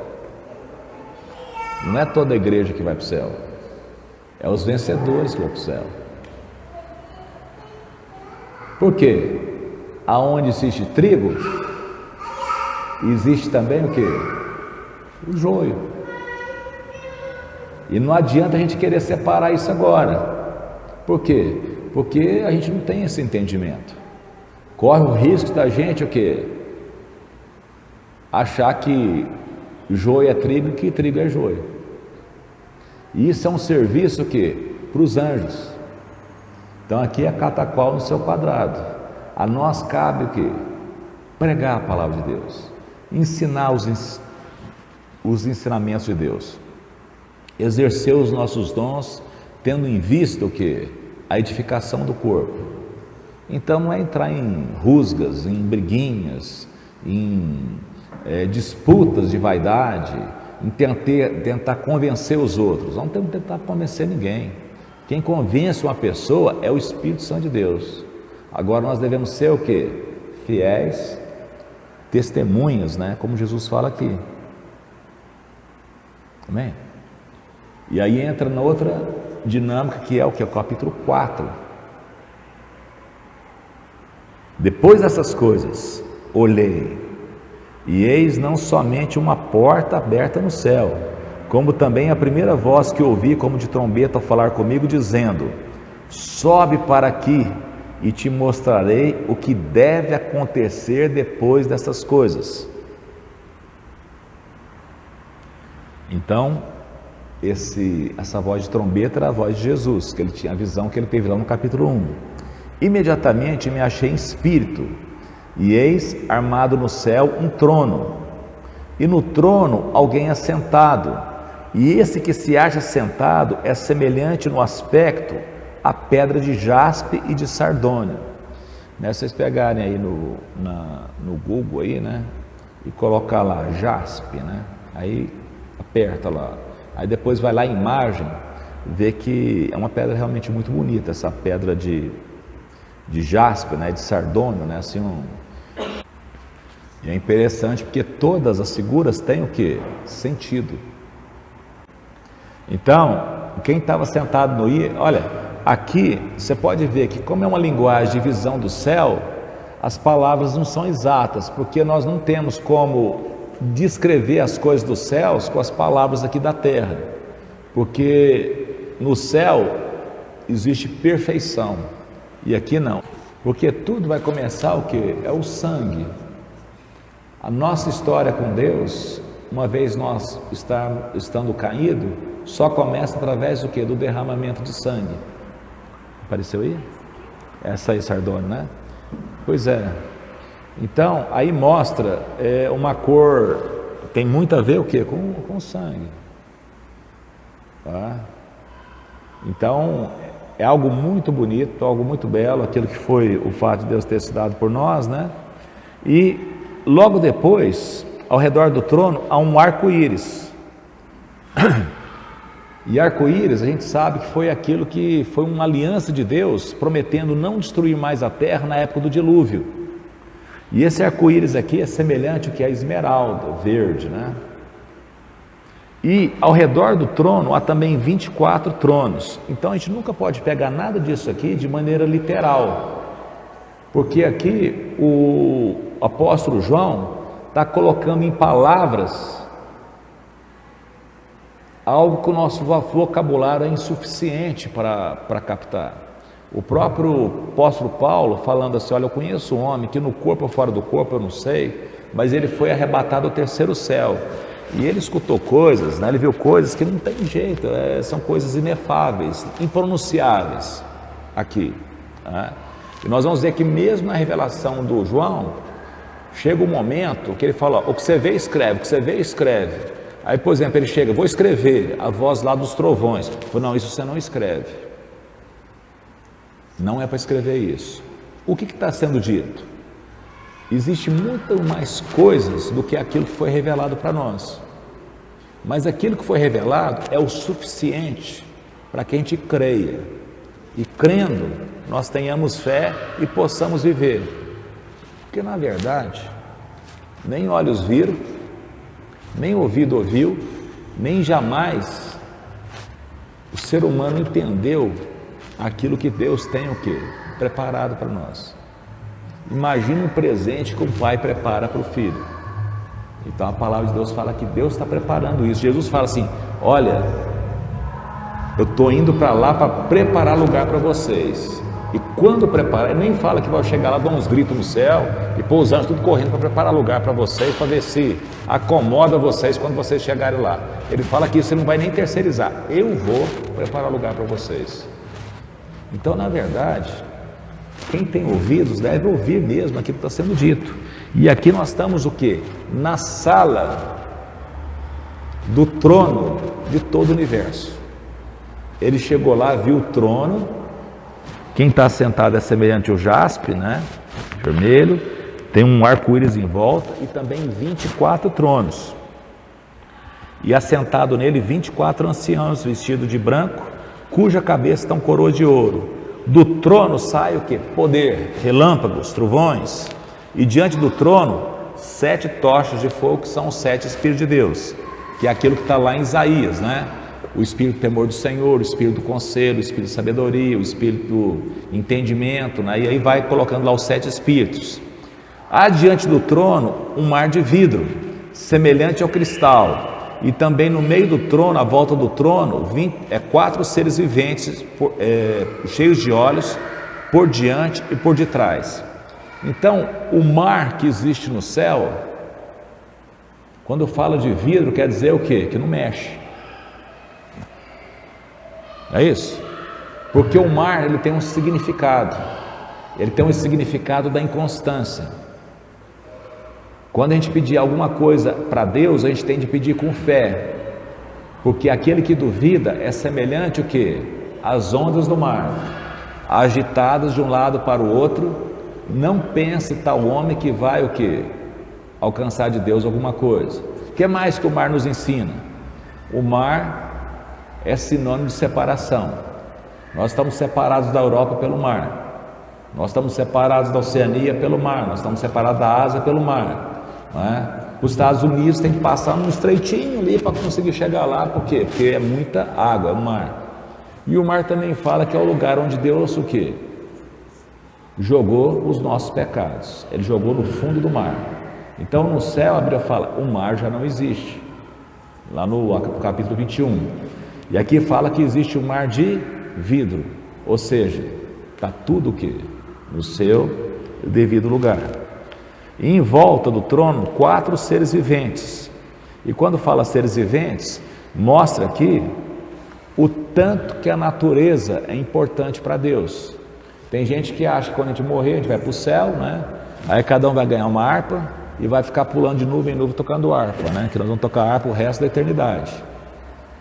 Não é toda a igreja que vai para o céu, é os vencedores que vão para o céu. Por quê? Aonde existe trigo, existe também o quê? O joio. E não adianta a gente querer separar isso agora. Por quê? Porque a gente não tem esse entendimento. Corre o risco da gente o quê? Achar que joio é trigo e que trigo é joio. E isso é um serviço o quê? Para os anjos. Então aqui é cada qual no seu quadrado. A nós cabe o quê? Pregar a palavra de Deus, ensinar os ensinamentos de Deus, exercer os nossos dons, tendo em vista o quê? A edificação do corpo. Então não é entrar em rusgas, em briguinhas, em disputas de vaidade, em tentar convencer os outros. Não temos que tentar convencer ninguém. Quem convence uma pessoa é o Espírito Santo de Deus. Agora nós devemos ser o quê? Fiéis, testemunhas, né? Como Jesus fala aqui. Amém? E aí entra na outra dinâmica que é o que? O capítulo 4. Depois dessas coisas, olhei, e eis não somente uma porta aberta no céu, como também a primeira voz que ouvi como de trombeta ao falar comigo, dizendo: sobe para aqui, e te mostrarei o que deve acontecer depois dessas coisas. Então, essa voz de trombeta era a voz de Jesus, que ele tinha a visão que ele teve lá no capítulo 1. Imediatamente me achei em espírito, e eis armado no céu um trono, e no trono alguém assentado, e esse que se acha sentado é semelhante no aspecto à pedra de jaspe e de sardônio. Né? Vocês pegarem aí no Google aí, né? E colocar lá jaspe, né? Aí aperta lá, aí depois vai lá em imagem, vê que é uma pedra realmente muito bonita, essa pedra de jaspe, né? De sardônio, né? Assim, E é interessante porque todas as figuras têm o que? Sentido. Então, quem estava sentado no ir, olha, aqui você pode ver que como é uma linguagem de visão do céu, as palavras não são exatas, porque nós não temos como descrever as coisas dos céus com as palavras aqui da terra, porque no céu existe perfeição e aqui não, porque tudo vai começar o que? É o sangue. A nossa história com Deus, uma vez nós estando caído, só começa através do que? Do derramamento de sangue. Apareceu aí? Essa aí, sardônio, né? Pois é. Então, aí mostra uma cor, tem muito a ver o que? Com sangue. Tá? Então, é algo muito bonito, algo muito belo, aquilo que foi o fato de Deus ter se dado por nós, né? E logo depois, ao redor do trono, há um arco-íris. E arco-íris, a gente sabe que foi aquilo que foi uma aliança de Deus, prometendo não destruir mais a terra na época do dilúvio. E esse arco-íris aqui é semelhante ao que é a esmeralda, verde, né? E ao redor do trono há também 24 tronos. Então a gente nunca pode pegar nada disso aqui de maneira literal, porque aqui o apóstolo João está colocando em palavras algo que o nosso vocabulário é insuficiente para captar. O próprio apóstolo Paulo falando assim, olha, eu conheço um homem que no corpo ou fora do corpo eu não sei, mas ele foi arrebatado ao terceiro céu. E ele escutou coisas, né? Ele viu coisas que não tem jeito, são coisas inefáveis, impronunciáveis aqui. Né? E nós vamos ver que mesmo na revelação do João, chega um momento que ele fala, ó, o que você vê, escreve, o que você vê, escreve. Aí, por exemplo, ele chega, vou escrever a voz lá dos trovões. Eu falo, não, isso você não escreve. Não é para escrever isso. O que está sendo dito? Existe muito mais coisas do que aquilo que foi revelado para nós. Mas aquilo que foi revelado é o suficiente para que a gente creia. E crendo, nós tenhamos fé e possamos viver. Porque na verdade, nem olhos viram, nem ouvido ouviu, nem jamais o ser humano entendeu aquilo que Deus tem o quê? Preparado para nós. Imagina um presente que o pai prepara para o filho. Então a palavra de Deus fala que Deus está preparando isso. Jesus fala assim, olha, eu estou indo para lá para preparar lugar para vocês. E quando preparar, ele nem fala que vai chegar lá, dar uns gritos no céu e pôr os anjos tudo correndo para preparar lugar para vocês, para ver se acomoda vocês quando vocês chegarem lá. Ele fala que isso você não vai nem terceirizar. Eu vou preparar lugar para vocês. Então, na verdade, quem tem ouvidos deve ouvir mesmo aquilo que está sendo dito. E aqui nós estamos o quê? Na sala do trono de todo o universo. Ele chegou lá, viu o trono. Quem está sentado é semelhante ao jaspe, né? Vermelho. Tem um arco-íris em volta e também 24 tronos. E assentado nele 24 anciãos vestidos de branco, cuja cabeça estão coroas de ouro. Do trono sai o que? Poder, relâmpagos, trovões. E diante do trono, 7 tochas de fogo, que são os 7 Espíritos de Deus. Que é aquilo que está lá em Isaías, né? O Espírito do temor do Senhor, o Espírito do conselho, o Espírito de sabedoria, o Espírito do entendimento, né? E aí vai colocando lá os 7 Espíritos. Há diante do trono um mar de vidro, semelhante ao cristal. E também no meio do trono, à volta do trono, 4 seres viventes cheios de olhos, por diante e por detrás. Então, o mar que existe no céu, quando fala de vidro, quer dizer o quê? Que não mexe. É isso? Porque o mar, ele tem um significado. Ele tem um significado da inconstância. Quando a gente pedir alguma coisa para Deus, a gente tem de pedir com fé. Porque aquele que duvida é semelhante o quê? Às ondas do mar, agitadas de um lado para o outro. Não pense tal homem que vai o quê? Alcançar de Deus alguma coisa. O que mais que o mar nos ensina? O mar é sinônimo de separação. Nós estamos separados da Europa pelo mar. Nós estamos separados da Oceania pelo mar. Nós estamos separados da Ásia pelo mar. Não é? Os Estados Unidos tem que passar num estreitinho ali para conseguir chegar lá. Por quê? Porque é muita água, é o mar. E o mar também fala que é o lugar onde Deus o quê? Jogou os nossos pecados. Ele jogou no fundo do mar. Então no céu a Bíblia fala, o mar já não existe. Lá no capítulo 21. E aqui fala que existe um mar de vidro. Ou seja, está tudo o quê? No seu devido lugar. E em volta do trono, 4 seres viventes. E quando fala seres viventes, mostra aqui o tanto que a natureza é importante para Deus. Tem gente que acha que quando a gente morrer, a gente vai para o céu, né? Aí cada um vai ganhar uma harpa e vai ficar pulando de nuvem em nuvem tocando harpa, né? Que nós vamos tocar harpa o resto da eternidade.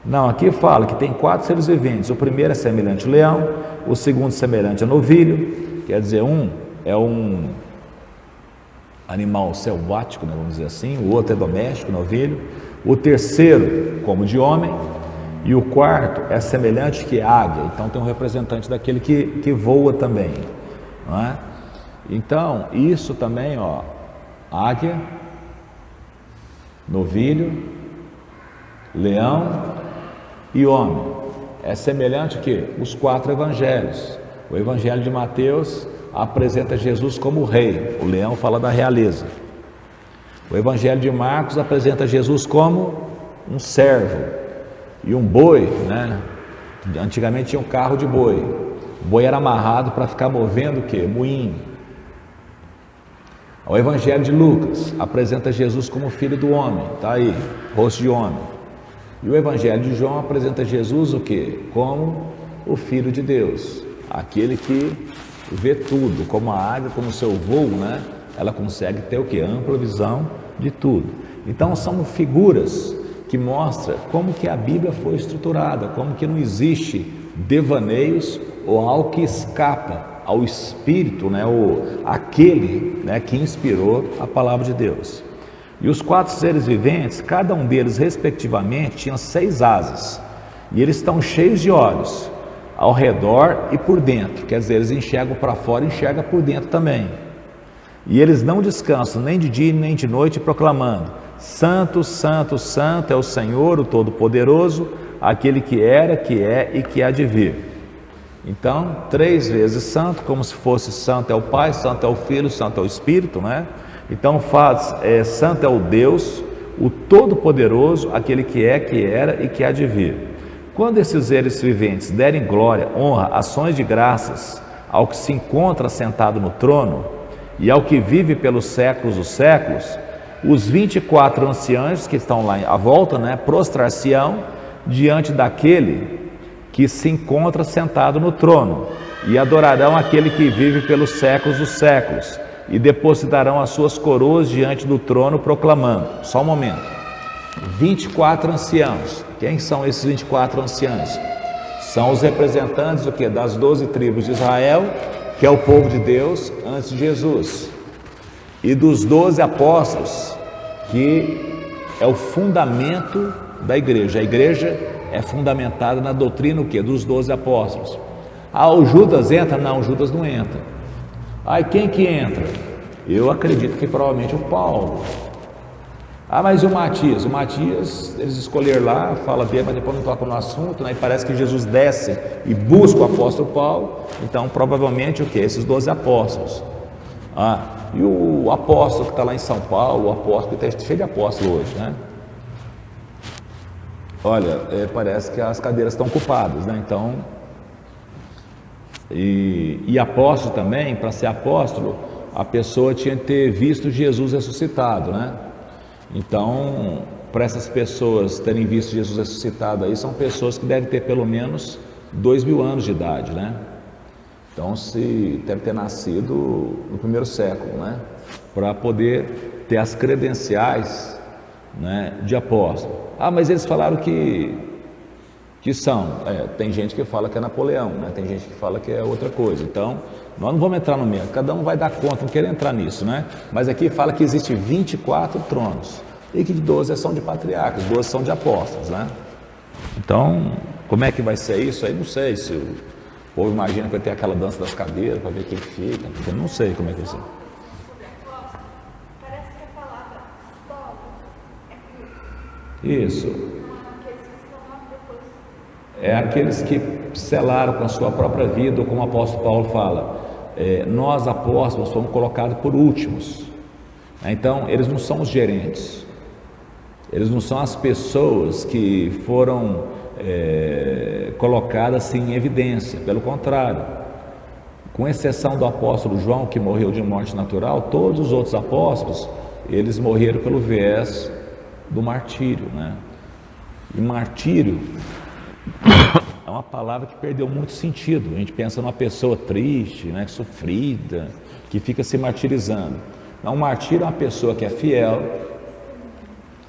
Não, aqui fala que tem 4 seres viventes. O primeiro é semelhante ao leão, o segundo semelhante ao novilho, quer dizer, um é um animal selvático, né, vamos dizer assim, o outro é doméstico, novilho, o terceiro como de homem, e o quarto é semelhante que águia. Então tem um representante daquele que voa também, não é? Então isso também, ó, águia, novilho, leão e homem, é semelhante que os 4 evangelhos. O evangelho de Mateus apresenta Jesus como rei, o leão fala da realeza. O evangelho de Marcos apresenta Jesus como um servo e um boi, né? Antigamente tinha um carro de boi. O boi era amarrado para ficar movendo o quê? Moinho. O evangelho de Lucas apresenta Jesus como filho do homem, tá aí, rosto de homem. E o evangelho de João apresenta Jesus o quê? Como o filho de Deus, aquele que vê tudo, como a águia, como o seu voo, né? Ela consegue ter o quê? Ampla visão de tudo. Então são figuras que mostram como que a Bíblia foi estruturada, como que não existe devaneios ou algo que escapa ao Espírito, né? Ou aquele, né, que inspirou a palavra de Deus. E os 4 seres viventes, cada um deles respectivamente tinha 6 asas, e eles estão cheios de olhos ao redor e por dentro, quer dizer, eles enxergam para fora e enxergam por dentro também. E eles não descansam nem de dia nem de noite, proclamando: Santo, Santo, Santo é o Senhor, o Todo-Poderoso, aquele que era, que é e que há de vir. Então, 3 vezes santo, como se fosse santo é o Pai, santo é o Filho, santo é o Espírito, né? Então, santo é o Deus, o Todo-Poderoso, aquele que é, que era e que há de vir. Quando esses seres viventes derem glória, honra, ações de graças ao que se encontra sentado no trono e ao que vive pelos séculos dos séculos, os 24 anciãos que estão lá à volta, né, prostrar-se-ão diante daquele que se encontra sentado no trono e adorarão aquele que vive pelos séculos dos séculos e depositarão as suas coroas diante do trono, proclamando. Só um momento. 24 anciãos. Quem são esses 24 anciãos? São os representantes o quê? Das 12 tribos de Israel, que é o povo de Deus antes de Jesus, e dos 12 apóstolos, que é o fundamento da igreja. A igreja é fundamentada na doutrina o quê? Dos 12 apóstolos. Ah, o Judas entra? Não, o Judas não entra. Ah, e quem que entra? Eu acredito que provavelmente o Paulo. Ah, mas e o Matias? O Matias, eles escolheram lá, fala dele, mas depois não tocam no assunto, né? E parece que Jesus desce e busca o apóstolo Paulo. Então, provavelmente o quê? Esses 12 apóstolos. Ah, e o apóstolo que está lá em São Paulo, o apóstolo que está cheio de apóstolo hoje, né? Olha, parece que as cadeiras estão ocupadas, né? Então, E apóstolo também, para ser apóstolo, a pessoa tinha que ter visto Jesus ressuscitado, né? Então, para essas pessoas terem visto Jesus ressuscitado aí, são pessoas que devem ter pelo menos 2.000 anos de idade, né? Então, se deve ter nascido no primeiro século, né? Para poder ter as credenciais, né, de apóstolo. Ah, mas eles falaram que são. Tem gente que fala que é Napoleão, né? Tem gente que fala que é outra coisa. Então, nós não vamos entrar no meio. Cada um vai dar conta, não querer entrar nisso, né? Mas aqui fala que existe 24 tronos e que 12 são de patriarcas, 12 são de apóstolos, né? Então, como é que vai ser isso aí? Não sei. Se o povo imagina que vai ter aquela dança das cadeiras para ver quem fica. Eu não sei como é que vai ser. Parece que a palavra Isso. aqueles que estão lá depois. É aqueles que selaram com a sua própria vida, ou como o apóstolo Paulo fala, nós apóstolos fomos colocados por últimos. Então, eles não são os gerentes, eles não são as pessoas que foram colocadas assim, em evidência, pelo contrário. Com exceção do apóstolo João, que morreu de morte natural, todos os outros apóstolos, eles morreram pelo viés do martírio, né? E martírio é uma palavra que perdeu muito sentido. A gente pensa numa pessoa triste, né, sofrida, que fica se martirizando. Não, um martírio é uma pessoa que é fiel,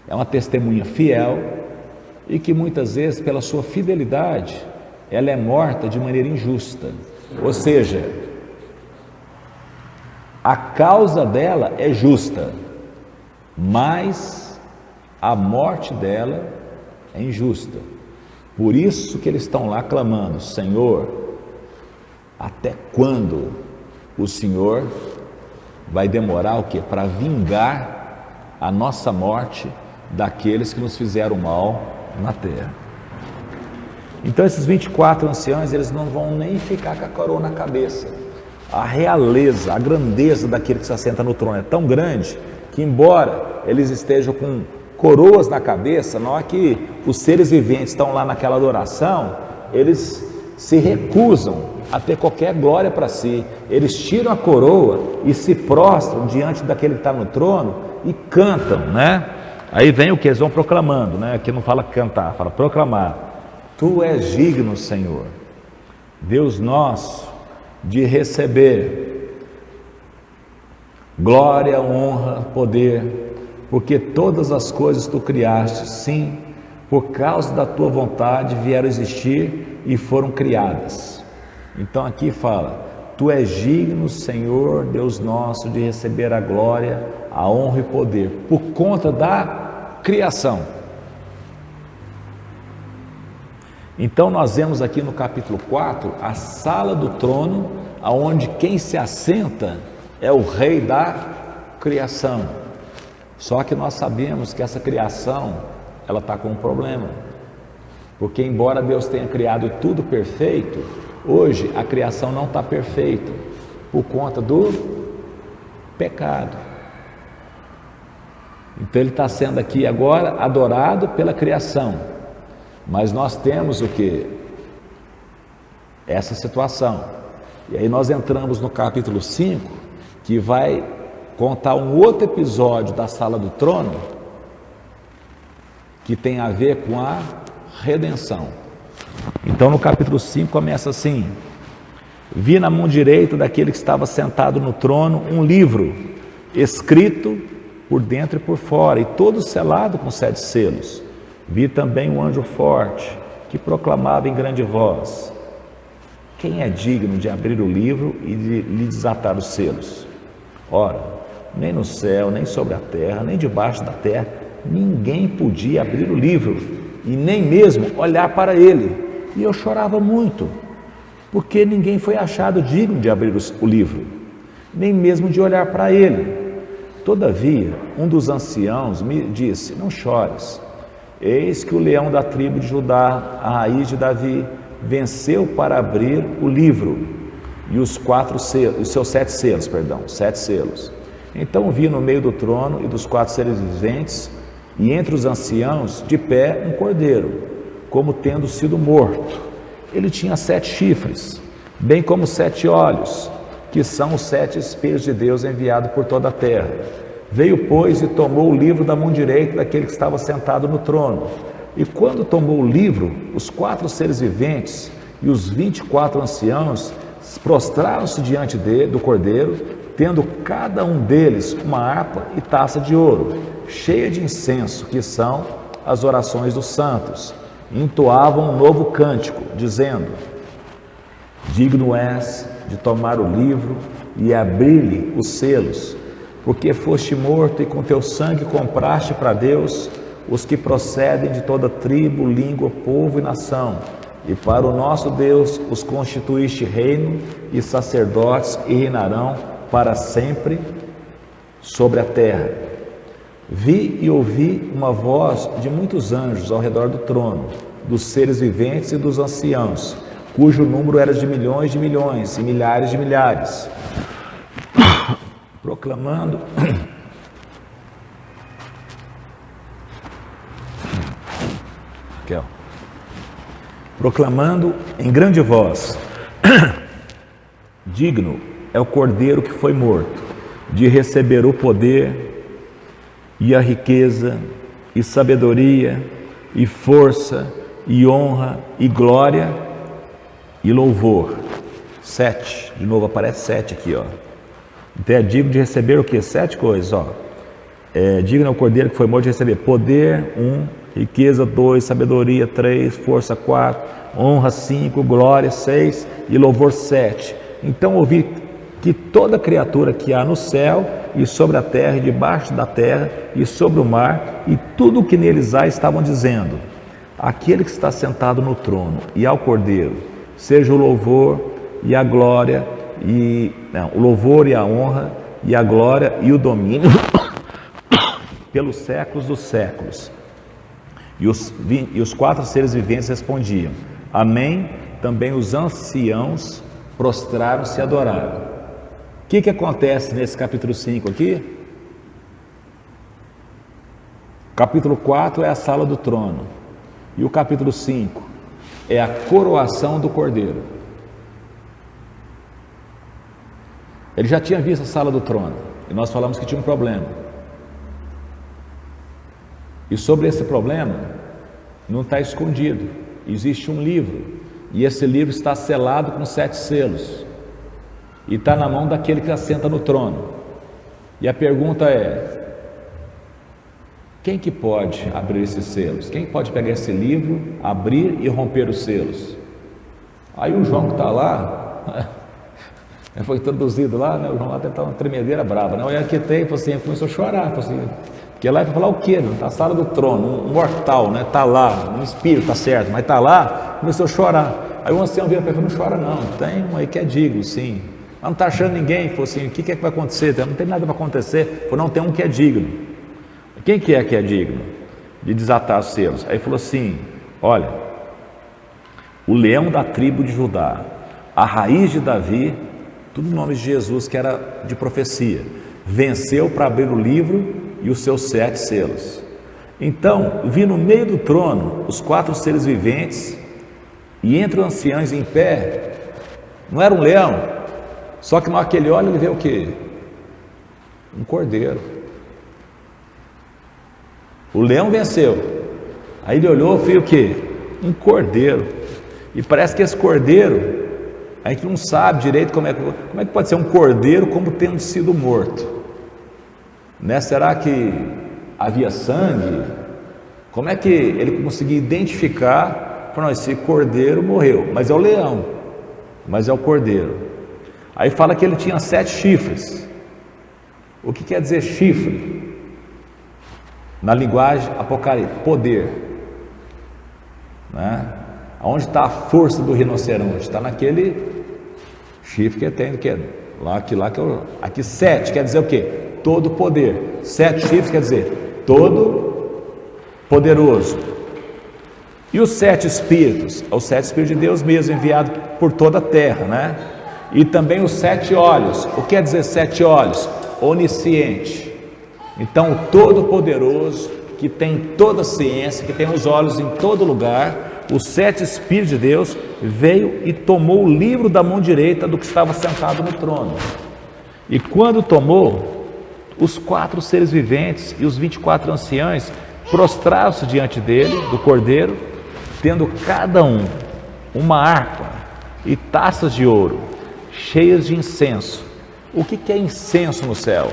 é uma testemunha fiel e que muitas vezes, pela sua fidelidade, ela é morta de maneira injusta. Ou seja, a causa dela é justa, mas a morte dela é injusta. Por isso que eles estão lá clamando: Senhor, até quando o Senhor vai demorar o quê? Para vingar a nossa morte daqueles que nos fizeram mal na terra. Então esses 24 anciãos, eles não vão nem ficar com a coroa na cabeça. A realeza, a grandeza daquele que se assenta no trono é tão grande que, embora eles estejam com coroas na cabeça, na hora que os seres viventes estão lá naquela adoração, eles se recusam a ter qualquer glória para si. Eles tiram a coroa e se prostram diante daquele que está no trono e cantam, né? Aí vem o que? Eles vão proclamando, né? Aqui não fala cantar, fala proclamar. Tu és digno, Senhor, Deus nosso, de receber glória, honra, poder, porque todas as coisas tu criaste, sim, por causa da tua vontade vieram existir e foram criadas. Então aqui fala: tu és digno, Senhor, Deus nosso, de receber a glória, a honra e poder, por conta da criação. Então nós vemos aqui no capítulo 4 a sala do trono, aonde quem se assenta é o rei da criação. Só que nós sabemos que essa criação, ela está com um problema, porque embora Deus tenha criado tudo perfeito, hoje a criação não está perfeita, por conta do pecado. Então ele está sendo aqui agora adorado pela criação, mas nós temos o que? Essa situação. E aí nós entramos no capítulo 5, que vai contar um outro episódio da sala do trono, que tem a ver com a redenção. Então no capítulo 5 começa assim: vi na mão direita daquele que estava sentado no trono um livro, escrito por dentro e por fora, e todo selado com 7 selos. Vi também um anjo forte, que proclamava em grande voz: quem é digno de abrir o livro e de lhe desatar os selos? Ora, nem no céu, nem sobre a terra, nem debaixo da terra, ninguém podia abrir o livro, e nem mesmo olhar para ele. E eu chorava muito, porque ninguém foi achado digno de abrir o livro, nem mesmo de olhar para ele. Todavia, um dos anciãos me disse: não chores, eis que o leão da tribo de Judá, a raiz de Davi, venceu para abrir o livro e os seus 7 selos, 7 selos. Então vi no meio do trono e dos 4 seres viventes, e entre os anciãos, de pé, um cordeiro, como tendo sido morto. Ele tinha 7 chifres, bem como 7 olhos, que são os 7 Espíritos de Deus enviados por toda a terra. Veio, pois, e tomou o livro da mão direita daquele que estava sentado no trono. E quando tomou o livro, os 4 seres viventes e os 24 anciãos prostraram-se diante do Cordeiro, tendo cada um deles uma harpa e taça de ouro, cheia de incenso, que são as orações dos santos. Entoavam um novo cântico, dizendo: digno és de tomar o livro e abrir-lhe os selos, porque foste morto e com teu sangue compraste para Deus os que procedem de toda tribo, língua, povo e nação, e para o nosso Deus os constituíste reino e sacerdotes, e reinarão para sempre sobre a terra. Vi e ouvi uma voz de muitos anjos ao redor do trono, dos seres viventes e dos anciãos, cujo número era de milhões e milhares de milhares, proclamando em grande voz: digno é o Cordeiro que foi morto de receber o poder e a riqueza e sabedoria e força e honra e glória e louvor. 7, de novo aparece 7 aqui, ó. Então é digno de receber o que? 7 coisas, ó. Digno é o Cordeiro que foi morto de receber poder, 1, riqueza, 2, sabedoria, 3, força, 4, honra, 5, glória, 6 e louvor, 7. Então ouvi que toda criatura que há no céu e sobre a terra e debaixo da terra e sobre o mar e tudo o que neles há estavam dizendo: aquele que está sentado no trono e ao Cordeiro seja o louvor e a glória o louvor e a honra e a glória e o domínio pelos séculos dos séculos. E os 4 seres viventes respondiam: amém. Também os anciãos prostraram-se e adoraram. O que acontece nesse capítulo 5 aqui? Capítulo 4 é a sala do trono. E o capítulo 5 é a coroação do Cordeiro. Ele já tinha visto a sala do trono. E nós falamos que tinha um problema. E sobre esse problema, não está escondido. Existe um livro. E esse livro está selado com 7 selos. E está na mão daquele que assenta no trono. E a pergunta é: quem que pode abrir esses selos? Quem pode pegar esse livro, abrir e romper os selos? Aí o João que está lá, foi introduzido lá, né? O João lá está uma tremedeira brava, né? Eu arquitei, assim, começou a chorar, assim, porque lá vai falar o quê? Na sala do trono, um mortal, né? Está lá, um espírito, tá certo, mas está lá, começou a chorar. Aí o ancião vira para ele: não chora não, tem um aí que é digno, sim. Mas não está achando ninguém. Falou assim: o que vai acontecer? Não tem nada para acontecer. Falou: não, tem um que é digno. Quem que é digno de desatar os selos? Aí falou assim: olha, o leão da tribo de Judá, a raiz de Davi, tudo nome de Jesus que era de profecia, venceu para abrir o livro e os seus 7 selos. Então vi no meio do trono os 4 seres viventes, e entre os anciãos em pé, não era um leão, só que na hora que ele olha, ele vê o quê? Um cordeiro. O leão venceu. Aí ele olhou e viu o quê? Um cordeiro. E parece que esse cordeiro, a gente não sabe direito como é que pode ser um cordeiro como tendo sido morto, né? Será que havia sangue? Como é que ele conseguia identificar? Não, esse cordeiro morreu, mas é o leão, mas é o cordeiro. Aí fala que ele tinha 7 chifres. O que quer dizer chifre? Na linguagem apocalíptica, poder, né? Onde está a força do rinoceronte? Está naquele chifre que tem, que é lá que aqui 7 quer dizer o quê? Todo poder. 7 chifres quer dizer todo poderoso. E os 7 espíritos? Os 7 espíritos de Deus mesmo, enviados por toda a terra, né? E também os 7 olhos. O que quer dizer 7 olhos? Onisciente. Então o Todo-Poderoso, que tem toda a ciência, que tem os olhos em todo lugar, os 7 Espíritos de Deus veio e tomou o livro da mão direita do que estava sentado no trono. E quando tomou, os 4 seres viventes e os 24 anciãos prostraram-se diante dele, do Cordeiro, tendo cada um uma harpa e taças de ouro, cheias de incenso. O que é incenso no céu?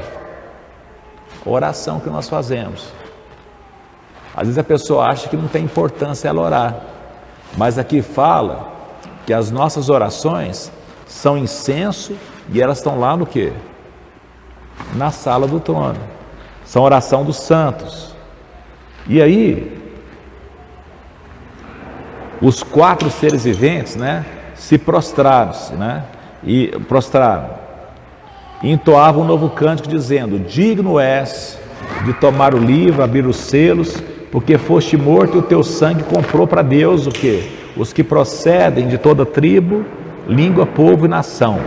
A oração que nós fazemos. Às vezes a pessoa acha que não tem importância ela orar, mas aqui fala que as nossas orações são incenso e elas estão lá no quê? Na sala do trono. São oração dos santos. E aí, os 4 seres viventes, né, se prostraram-se, né, e entoavam um novo cântico dizendo: digno és de tomar o livro, abrir os selos, porque foste morto e o teu sangue comprou para Deus o quê? Os que procedem de toda tribo, língua, povo e nação.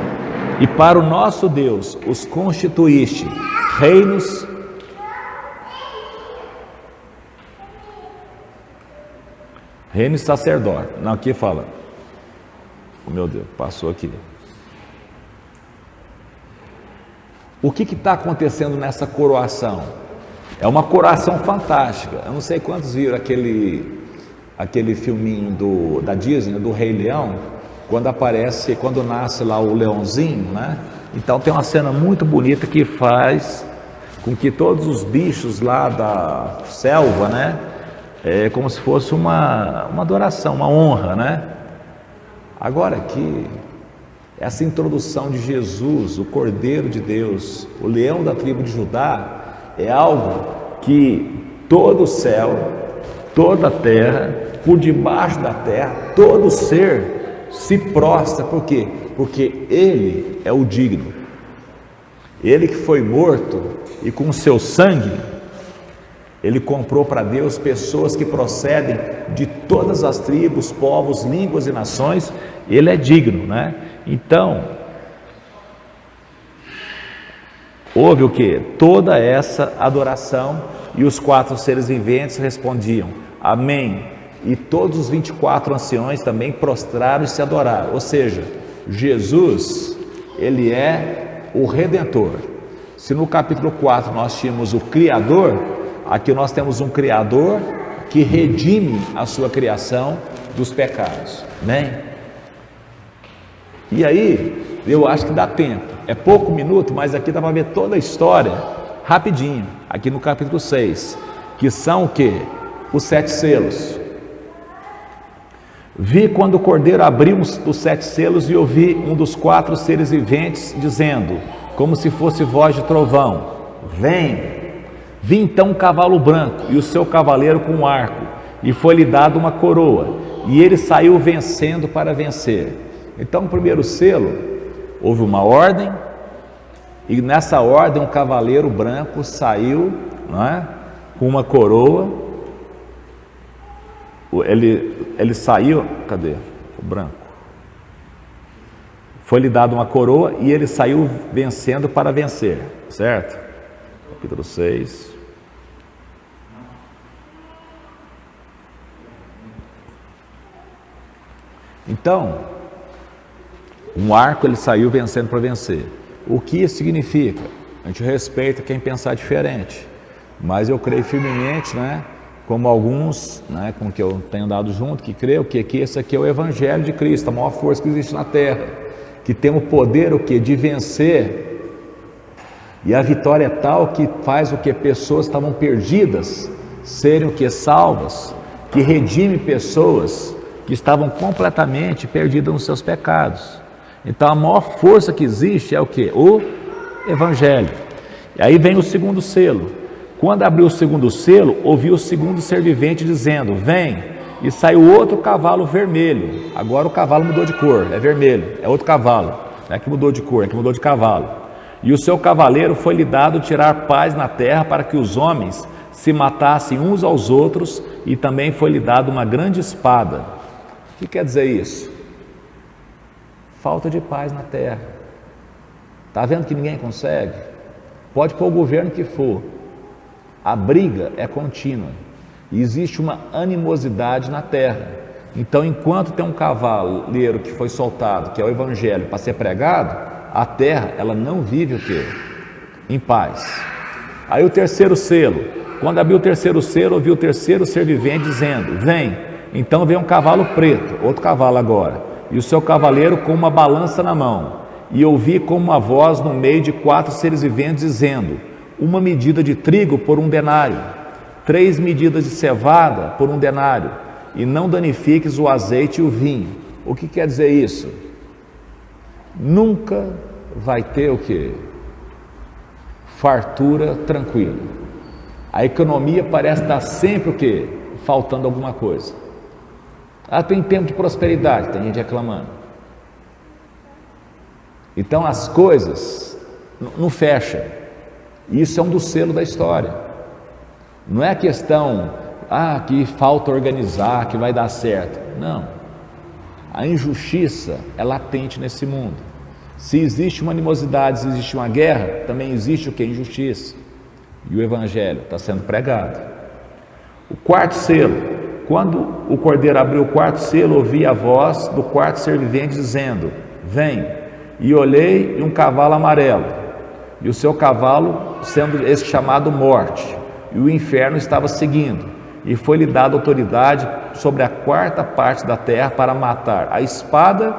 E para o nosso Deus os constituíste reinos e sacerdote. Não, aqui fala. Oh, meu Deus, passou aqui. O que está acontecendo nessa coroação? É uma coroação fantástica. Eu não sei quantos viram aquele filminho da Disney, do Rei Leão, quando nasce lá o leãozinho, né? Então tem uma cena muito bonita que faz com que todos os bichos lá da selva, né? É como se fosse uma adoração, uma honra, né? Agora aqui, essa introdução de Jesus, o Cordeiro de Deus, o leão da tribo de Judá, é algo que todo o céu, toda a terra, por debaixo da terra, todo ser se prostra. Por quê? Porque Ele é o digno. Ele que foi morto e com o seu sangue, Ele comprou para Deus pessoas que procedem de todas as tribos, povos, línguas e nações. Ele é digno, né? Então, houve o que? Toda essa adoração, e os 4 seres viventes respondiam: amém. E todos os 24 anciões também prostraram e se adoraram. Ou seja, Jesus, Ele é o Redentor. Se no capítulo 4 nós tínhamos o Criador, aqui nós temos um Criador que redime a sua criação dos pecados. Amém? E aí, eu acho que dá tempo. É pouco minuto, mas aqui dá para ver toda a história rapidinho. Aqui no capítulo 6, que são o quê? Os 7 selos. Vi quando o Cordeiro abriu os 7 selos e ouvi um dos 4 seres viventes dizendo, como se fosse voz de trovão: vem. Vi então um cavalo branco e o seu cavaleiro com um arco, e foi-lhe dado uma coroa, e ele saiu vencendo para vencer. Então, no primeiro selo, houve uma ordem, e nessa ordem um cavaleiro branco saiu, não é, com uma coroa. Ele saiu, cadê o branco? Foi-lhe dado uma coroa e ele saiu vencendo para vencer, certo? Capítulo 6. Então, um arco ele saiu vencendo para vencer. O que isso significa? A gente respeita quem pensar diferente, mas eu creio firmemente, né? Como alguns, né, com que eu tenho andado junto, que creio que esse aqui é o Evangelho de Cristo, a maior força que existe na terra, que tem o poder o quê? De vencer, e a vitória é tal que faz o que? Pessoas estavam perdidas serem o que? Salvas, que redime pessoas que estavam completamente perdidas nos seus pecados. Então a maior força que existe é o que? O Evangelho. E aí vem o segundo selo. Quando abriu o segundo selo, ouvi o segundo ser vivente dizendo: vem. E saiu outro cavalo vermelho. Agora o cavalo mudou de cor, é vermelho, é outro cavalo. Não é que mudou de cor, é que mudou de cavalo. E o seu cavaleiro foi-lhe dado tirar paz na terra para que os homens se matassem uns aos outros, e também foi-lhe dado uma grande espada. O que quer dizer isso? Falta de paz na terra. Está vendo que ninguém consegue? Pode pôr o governo que for. A briga é contínua e existe uma animosidade na terra. Então, enquanto tem um cavaleiro que foi soltado, que é o evangelho, para ser pregado, a terra, ela não vive o quê? Em paz. Aí o terceiro selo, quando abriu o terceiro selo, ouviu o terceiro ser vivente dizendo, vem. Então veio um cavalo preto, outro cavalo agora, e o seu cavaleiro com uma balança na mão. E ouvi como uma voz no meio de 4 seres viventes dizendo, uma medida de trigo por 1 denário, 3 medidas de cevada por 1 denário, e não danifiques o azeite e o vinho. O que quer dizer isso? Nunca vai ter o quê? Fartura tranquila. A economia parece estar sempre o quê? Faltando alguma coisa. Tem tempo de prosperidade, tem gente reclamando. Então as coisas não fecham. Isso é um dos selos da história. Não é questão, que falta organizar, que vai dar certo. Não. A injustiça é latente nesse mundo. Se existe uma animosidade, se existe uma guerra, também existe o que? Injustiça. E o Evangelho está sendo pregado. O quarto selo. Quando o cordeiro abriu o quarto selo, ouvi a voz do quarto ser vivente dizendo, vem. E olhei um cavalo amarelo. E o seu cavalo sendo esse chamado morte. E o inferno estava seguindo. E foi-lhe dada autoridade sobre a 4ª parte da terra para matar a espada,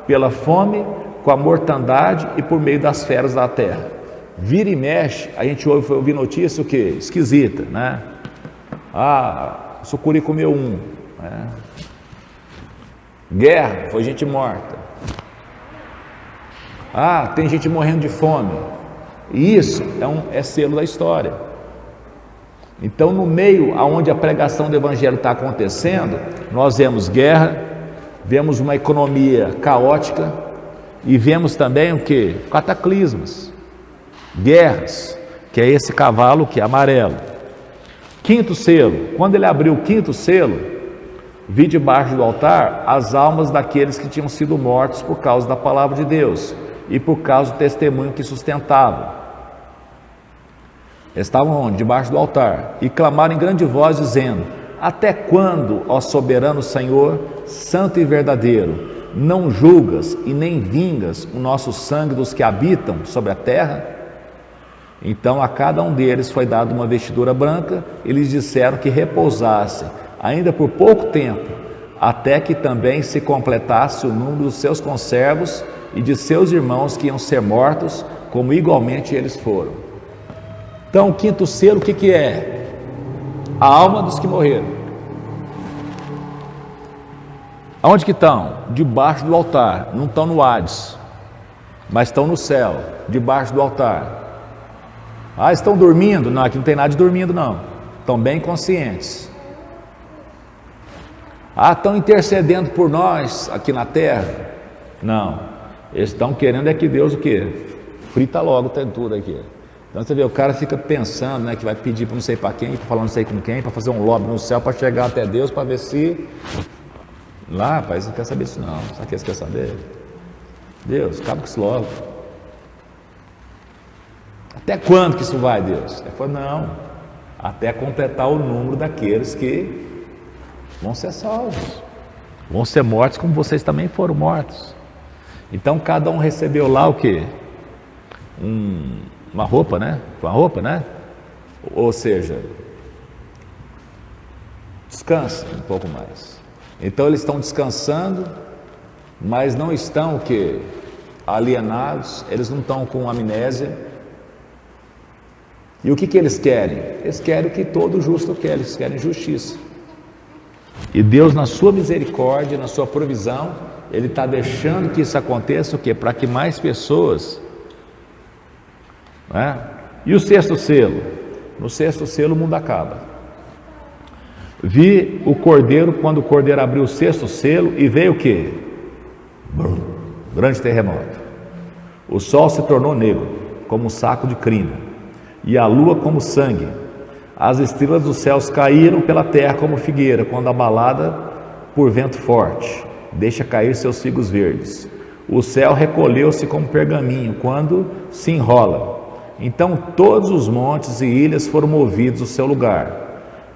pela fome, com a mortandade e por meio das feras da terra. Vira e mexe, a gente ouve ouvir notícia o quê? Esquisita, né? O sucuri comeu um, né? Guerra, foi gente morta. Tem gente morrendo de fome. E isso é selo da história. Então, no meio aonde a pregação do Evangelho está acontecendo, nós vemos guerra, vemos uma economia caótica e vemos também o que? Cataclismas, guerras, que é esse cavalo que é amarelo. Quinto selo, quando ele abriu o quinto selo, vi debaixo do altar as almas daqueles que tinham sido mortos por causa da palavra de Deus e por causa do testemunho que sustentavam. Estavam onde? Debaixo do altar, e clamaram em grande voz dizendo, até quando, ó soberano Senhor, santo e verdadeiro, não julgas e nem vingas o nosso sangue dos que habitam sobre a terra? Então a cada um deles foi dada uma vestidura branca, e lhes disseram que repousassem, ainda por pouco tempo, até que também se completasse o número dos seus conservos e de seus irmãos que iam ser mortos, como igualmente eles foram. Então o quinto selo, o que é? A alma dos que morreram. Aonde que estão? Debaixo do altar, não estão no Hades, mas estão no céu, debaixo do altar. Estão dormindo? Não, aqui não tem nada de dormindo não, estão bem conscientes. Estão intercedendo por nós aqui na terra? Não, eles estão querendo é que Deus o quê? Frita logo tudo aqui. Então você vê, o cara fica pensando, né, que vai pedir para não sei para quem, para falar não sei com quem, para fazer um lobby no céu, para chegar até Deus, para ver se... Lá, rapaz, não quer saber disso não. Sabe o que eles querem saber? Deus, acaba com isso logo. Até quando que isso vai, Deus? Ele falou, não, até completar o número daqueles que vão ser salvos, vão ser mortos como vocês também foram mortos. Então cada um recebeu lá o quê? Uma roupa, né? Uma roupa, né? Ou seja, descansa um pouco mais. Então eles estão descansando, mas não estão o quê? Alienados, eles não estão com amnésia. E o que eles querem? Eles querem o que todo justo quer, eles querem justiça. E Deus, na sua misericórdia, na sua provisão, Ele está deixando que isso aconteça o quê? Para que mais pessoas... né? E o sexto selo? No sexto selo o mundo acaba. Vi o cordeiro, quando o cordeiro abriu o sexto selo, e veio o quê? Grande terremoto. O sol se tornou negro, como um saco de crina, e a lua como sangue. As estrelas dos céus caíram pela terra como figueira, quando abalada por vento forte, deixa cair seus figos verdes. O céu recolheu-se como pergaminho, quando se enrola. Então todos os montes e ilhas foram movidos do seu lugar.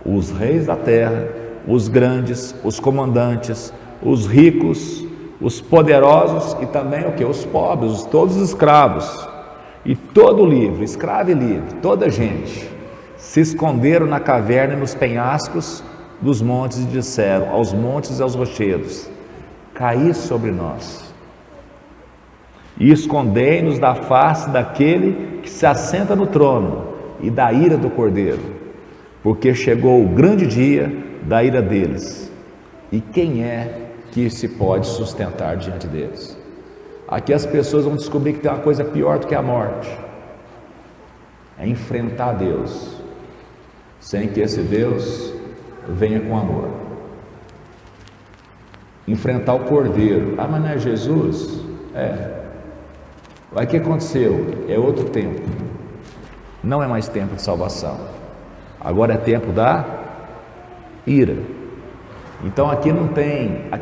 Os reis da terra os grandes, os comandantes, os ricos, os poderosos e também o que? Os pobres, todos os escravos. E todo livre, escravo e livre, toda gente, se esconderam na caverna e nos penhascos dos montes e disseram aos montes e aos rochedos: caí sobre nós e escondei-nos da face daquele que se assenta no trono e da ira do Cordeiro, porque chegou o grande dia da ira deles, e quem é que se pode sustentar diante deles? Aqui as pessoas vão descobrir que tem uma coisa pior do que a morte, é enfrentar Deus, sem que esse Deus venha com amor. Enfrentar o Cordeiro. Ah, mas não é Jesus? Aí o que aconteceu? É outro tempo. Não é mais tempo de salvação. Agora é tempo da ira. Então aqui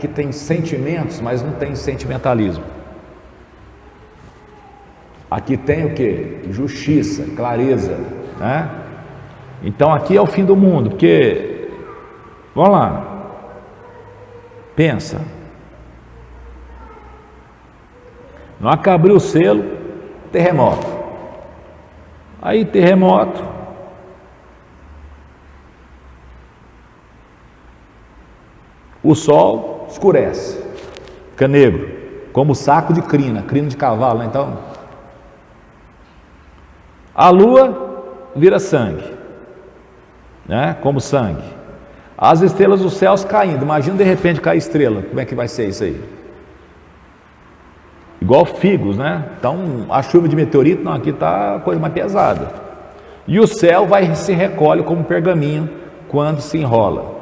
tem sentimentos, mas não tem sentimentalismo. Aqui tem o que? Justiça, clareza, né? Então aqui é o fim do mundo, porque, vamos lá, pensa, não abriu o selo, terremoto, aí terremoto, o sol escurece, fica negro, como saco de crina de cavalo, né? Então a lua vira sangue, né? Como sangue. As estrelas dos céus caindo. Imagina de repente cair estrela. Como é que vai ser isso aí? Igual figos, né? Então a chuva de meteorito, não, aqui está a coisa mais pesada. E o céu se recolhe como pergaminho quando se enrola.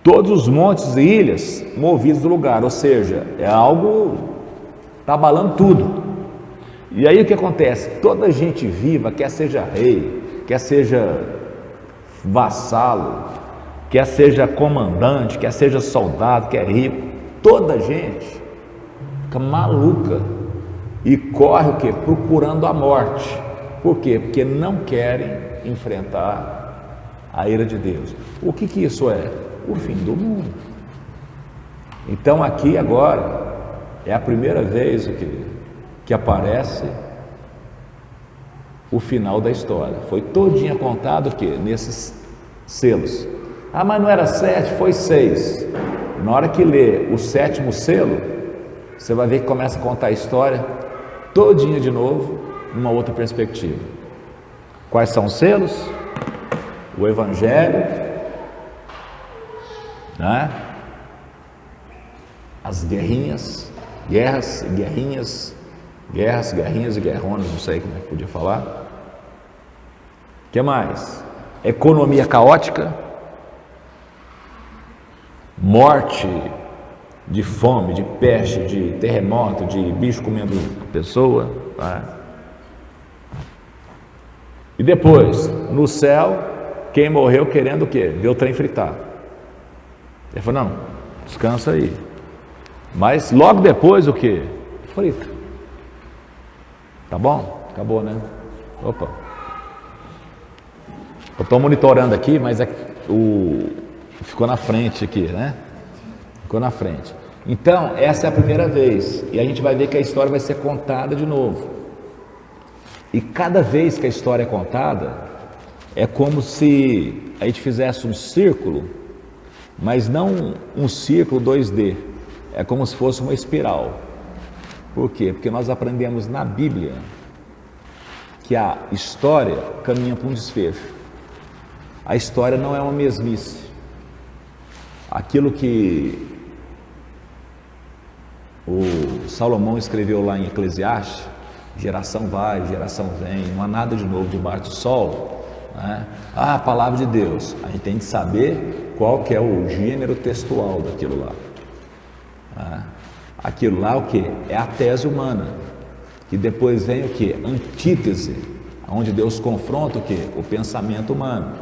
Todos os montes e ilhas movidos do lugar, ou seja, é algo, está abalando tudo. E aí o que acontece? Toda gente viva, quer seja rei, quer seja vassalo, quer seja comandante, quer seja soldado, quer rico, toda gente fica maluca e corre o quê? Procurando a morte. Por quê? Porque não querem enfrentar a ira de Deus. O que isso é? O fim do mundo. Então aqui agora é a primeira vez que aparece o final da história. Foi todinha contado o quê? Nesses selos. Ah, mas não era 7, foi 6. Na hora que lê o 7º selo, você vai ver que começa a contar a história todinha de novo, numa outra perspectiva. Quais são os selos? O Evangelho, né? As guerras e guerronas, não sei como é que podia falar. O que mais? Economia caótica, morte de fome, de peste, de terremoto, de bicho comendo pessoa, tá? E depois, no céu, quem morreu querendo o quê? Ver o trem fritar. Ele falou: não, descansa aí. Mas logo depois o quê? Frita. Tá bom? Acabou, né? Opa. Eu estou monitorando aqui, mas ficou na frente aqui, né? Ficou na frente. Então, essa é a primeira vez. E a gente vai ver que a história vai ser contada de novo. E cada vez que a história é contada, é como se a gente fizesse um círculo, mas não um círculo 2D. É como se fosse uma espiral. Por quê? Porque nós aprendemos na Bíblia que a história caminha para um desfecho. A história não é uma mesmice. Aquilo que o Salomão escreveu lá em Eclesiastes, geração vai, geração vem, não há nada de novo debaixo do sol, né? A palavra de Deus, a gente tem que saber qual que é o gênero textual daquilo lá. Aquilo lá o que? É a tese humana, que depois vem o que? Antítese, onde Deus confronta o que? O pensamento humano.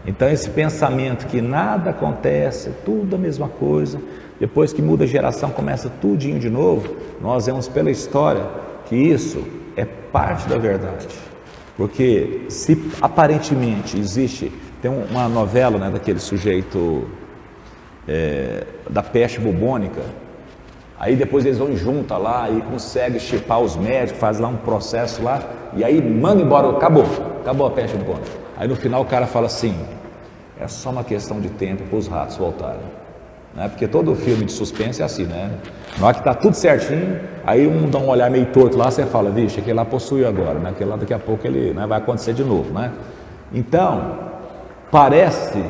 Então esse pensamento que nada acontece, tudo a mesma coisa, depois que muda a geração, começa tudinho de novo, nós vemos pela história que isso é parte da verdade. Porque se aparentemente existe, tem uma novela, né, daquele sujeito da peste bubônica. Aí depois eles vão juntar lá e conseguem chipar os médicos, faz lá um processo lá, e aí manda embora, acabou a peste bubônica. Aí no final o cara fala assim, é só uma questão de tempo para os ratos voltarem. Né? Porque todo filme de suspense é assim, né? Na hora que está tudo certinho, aí um dá um olhar meio torto lá, você fala, vixe, aquele lá possuiu agora, né? Aquele lá daqui a pouco ele, né, vai acontecer de novo, né? Então, parece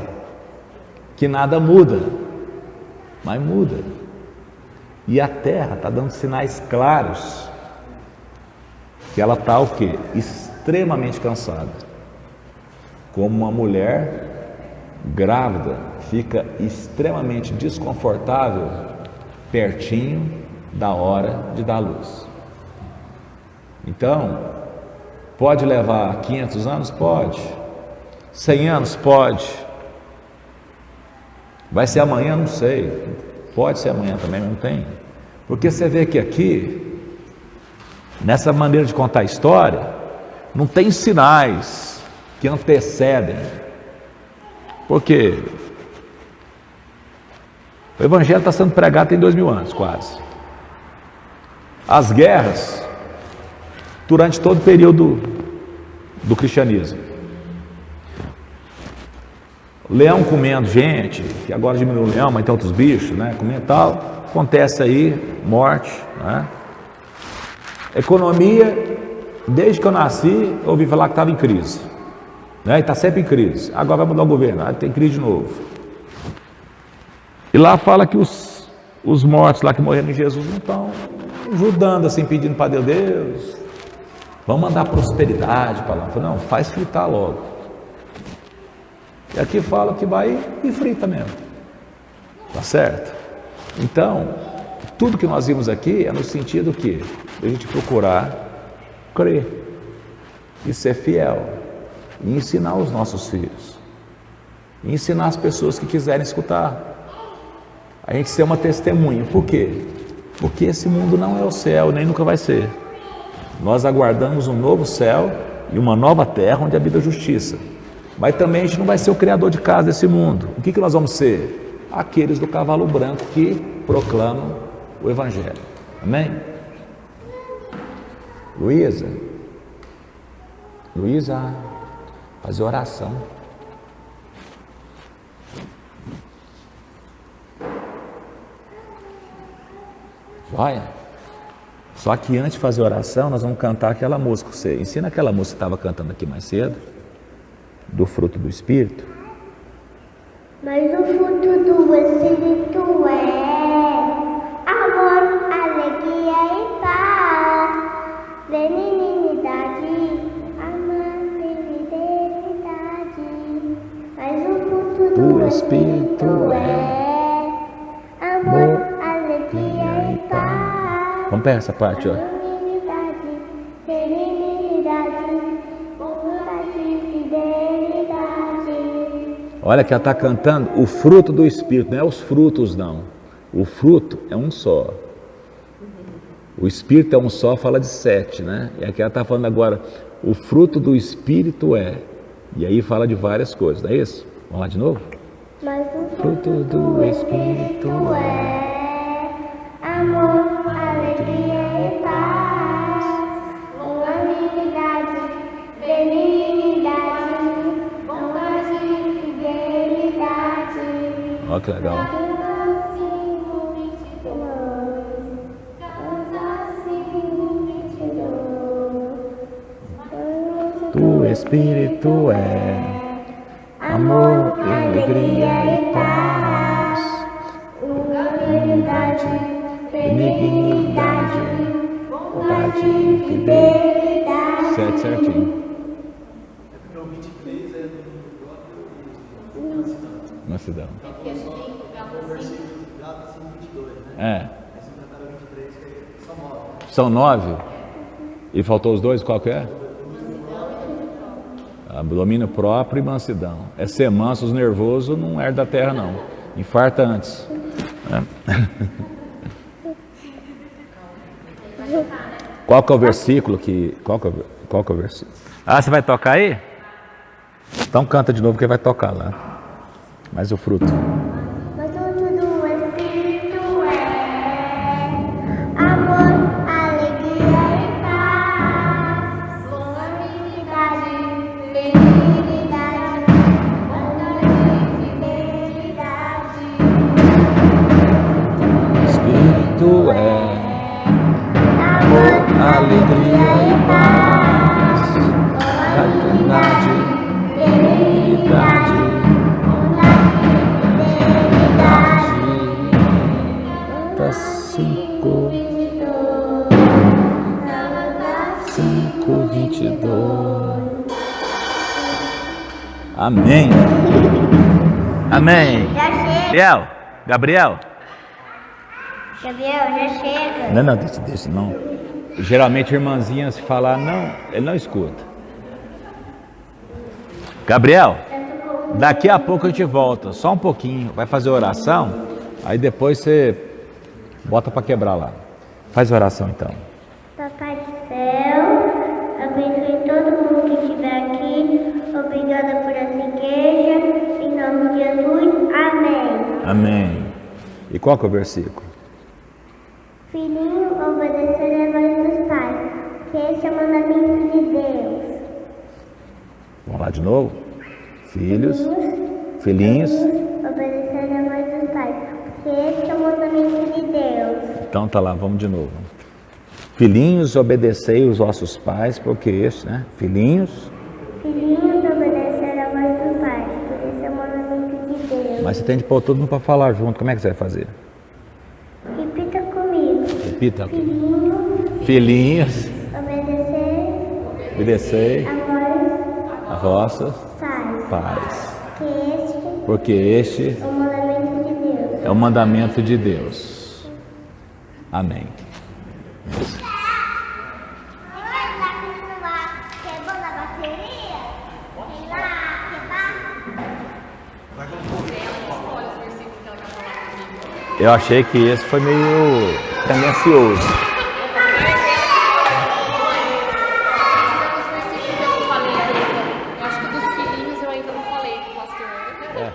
que nada muda, mas muda. E a Terra está dando sinais claros que ela está o quê? Extremamente cansada. Como uma mulher grávida fica extremamente desconfortável pertinho da hora de dar luz. Então, pode levar 500 anos? Pode. 100 anos? Pode. Vai ser amanhã? Não sei. Pode ser amanhã também, mas não tem. Porque você vê que aqui, nessa maneira de contar a história, não tem sinais que antecedem. Porque o Evangelho está sendo pregado tem 2000 anos, quase. As guerras, durante todo o período do cristianismo. Leão comendo gente, que agora diminuiu o leão, mas tem outros bichos, né? Comendo tal. Acontece aí, morte, né? Economia, desde que eu nasci, eu ouvi falar que estava em crise. Né? E está sempre em crise. Agora vai mudar o governo, aí tem crise de novo. E lá fala que os mortos lá que morreram em Jesus não estão ajudando assim, pedindo para Deus, vamos mandar prosperidade para lá. Não, faz fritar logo. E aqui fala que vai e frita mesmo. Tá certo? Então, tudo que nós vimos aqui é no sentido que a gente procurar crer e ser fiel e ensinar os nossos filhos e ensinar as pessoas que quiserem escutar. A gente ser uma testemunha. Por quê? Porque esse mundo não é o céu, nem nunca vai ser. Nós aguardamos um novo céu e uma nova terra onde habita a justiça. Mas também a gente não vai ser o criador de casa desse mundo. O que nós vamos ser? Aqueles do cavalo branco que proclamam o Evangelho. Amém? Luísa, fazer oração. Joia? Só que antes de fazer oração, nós vamos cantar aquela música. Você ensina aquela música que estava cantando aqui mais cedo, do fruto do Espírito. Mas o fruto do Espírito é amor, alegria e paz, benignidade, amabilidade. Mas o fruto do Espírito é amor, alegria e paz. Vamos pegar essa parte, ó. Benignidade, benignidade, bondade e fidelidade. Olha que ela está cantando o fruto do Espírito, não é os frutos não. O fruto é um só. O Espírito é um só, fala de 7, né? E aqui ela está falando agora, o fruto do Espírito é. E aí fala de várias coisas, não é isso? Vamos lá de novo? Mas o fruto do Espírito é amor, alegria e paz, longanimidade, benignidade, bondade e fidelidade. Olha que legal. O Espírito é amor, alegria e paz, Unidade, benignidade, bondade e fidelidade. 7 certinho. Mansidão. É. São 9. E faltou os dois, qual que é? Domínio próprio e mansidão. É ser manso, os nervosos não herda da terra não. Infarta antes. Qual que é o versículo que... Qual que é o versículo? Ah, você vai tocar aí? Então canta de novo que vai tocar lá. Mas o fruto. Mas o fruto 5:22. Amém. Amém. Já chega. Gabriel. Gabriel, já chega. Não, deixa não. Geralmente a irmãzinha se falar não, ele não escuta. Gabriel, daqui a pouco a gente volta, só um pouquinho, vai fazer oração, aí depois você bota para quebrar lá. Faz oração então. Papai do céu, abençoe todo mundo que estiver aqui. Obrigada por essa igreja. Em nome de Jesus. Amém. Amém. E qual que é o versículo? Filhinho, obedecer a voz dos pais, que esse é o mandamento de Deus. Vamos lá de novo? Filhinhos, obedecer a voz dos pais, que esse é o mandamento de Deus. então tá lá, vamos de novo. Filhinhos, obedecei os vossos pais, porque este, né? Filhinhos, obedecer a voz dos pais, que esse é o mandamento de Deus. mas você tem de pôr todo mundo para falar junto, como é que você vai fazer? Repita comigo. Repita. Filhinhos, Filhinhos, obedecei obedecei a a vossas pais, pais, que este porque este é o mandamento de Deus. é o mandamento de Deus. Amém. Eu achei que esse foi meio tendencioso. São os versículos que eu falei ainda. Eu acho que dos filhinhos eu ainda não falei, pastor. É.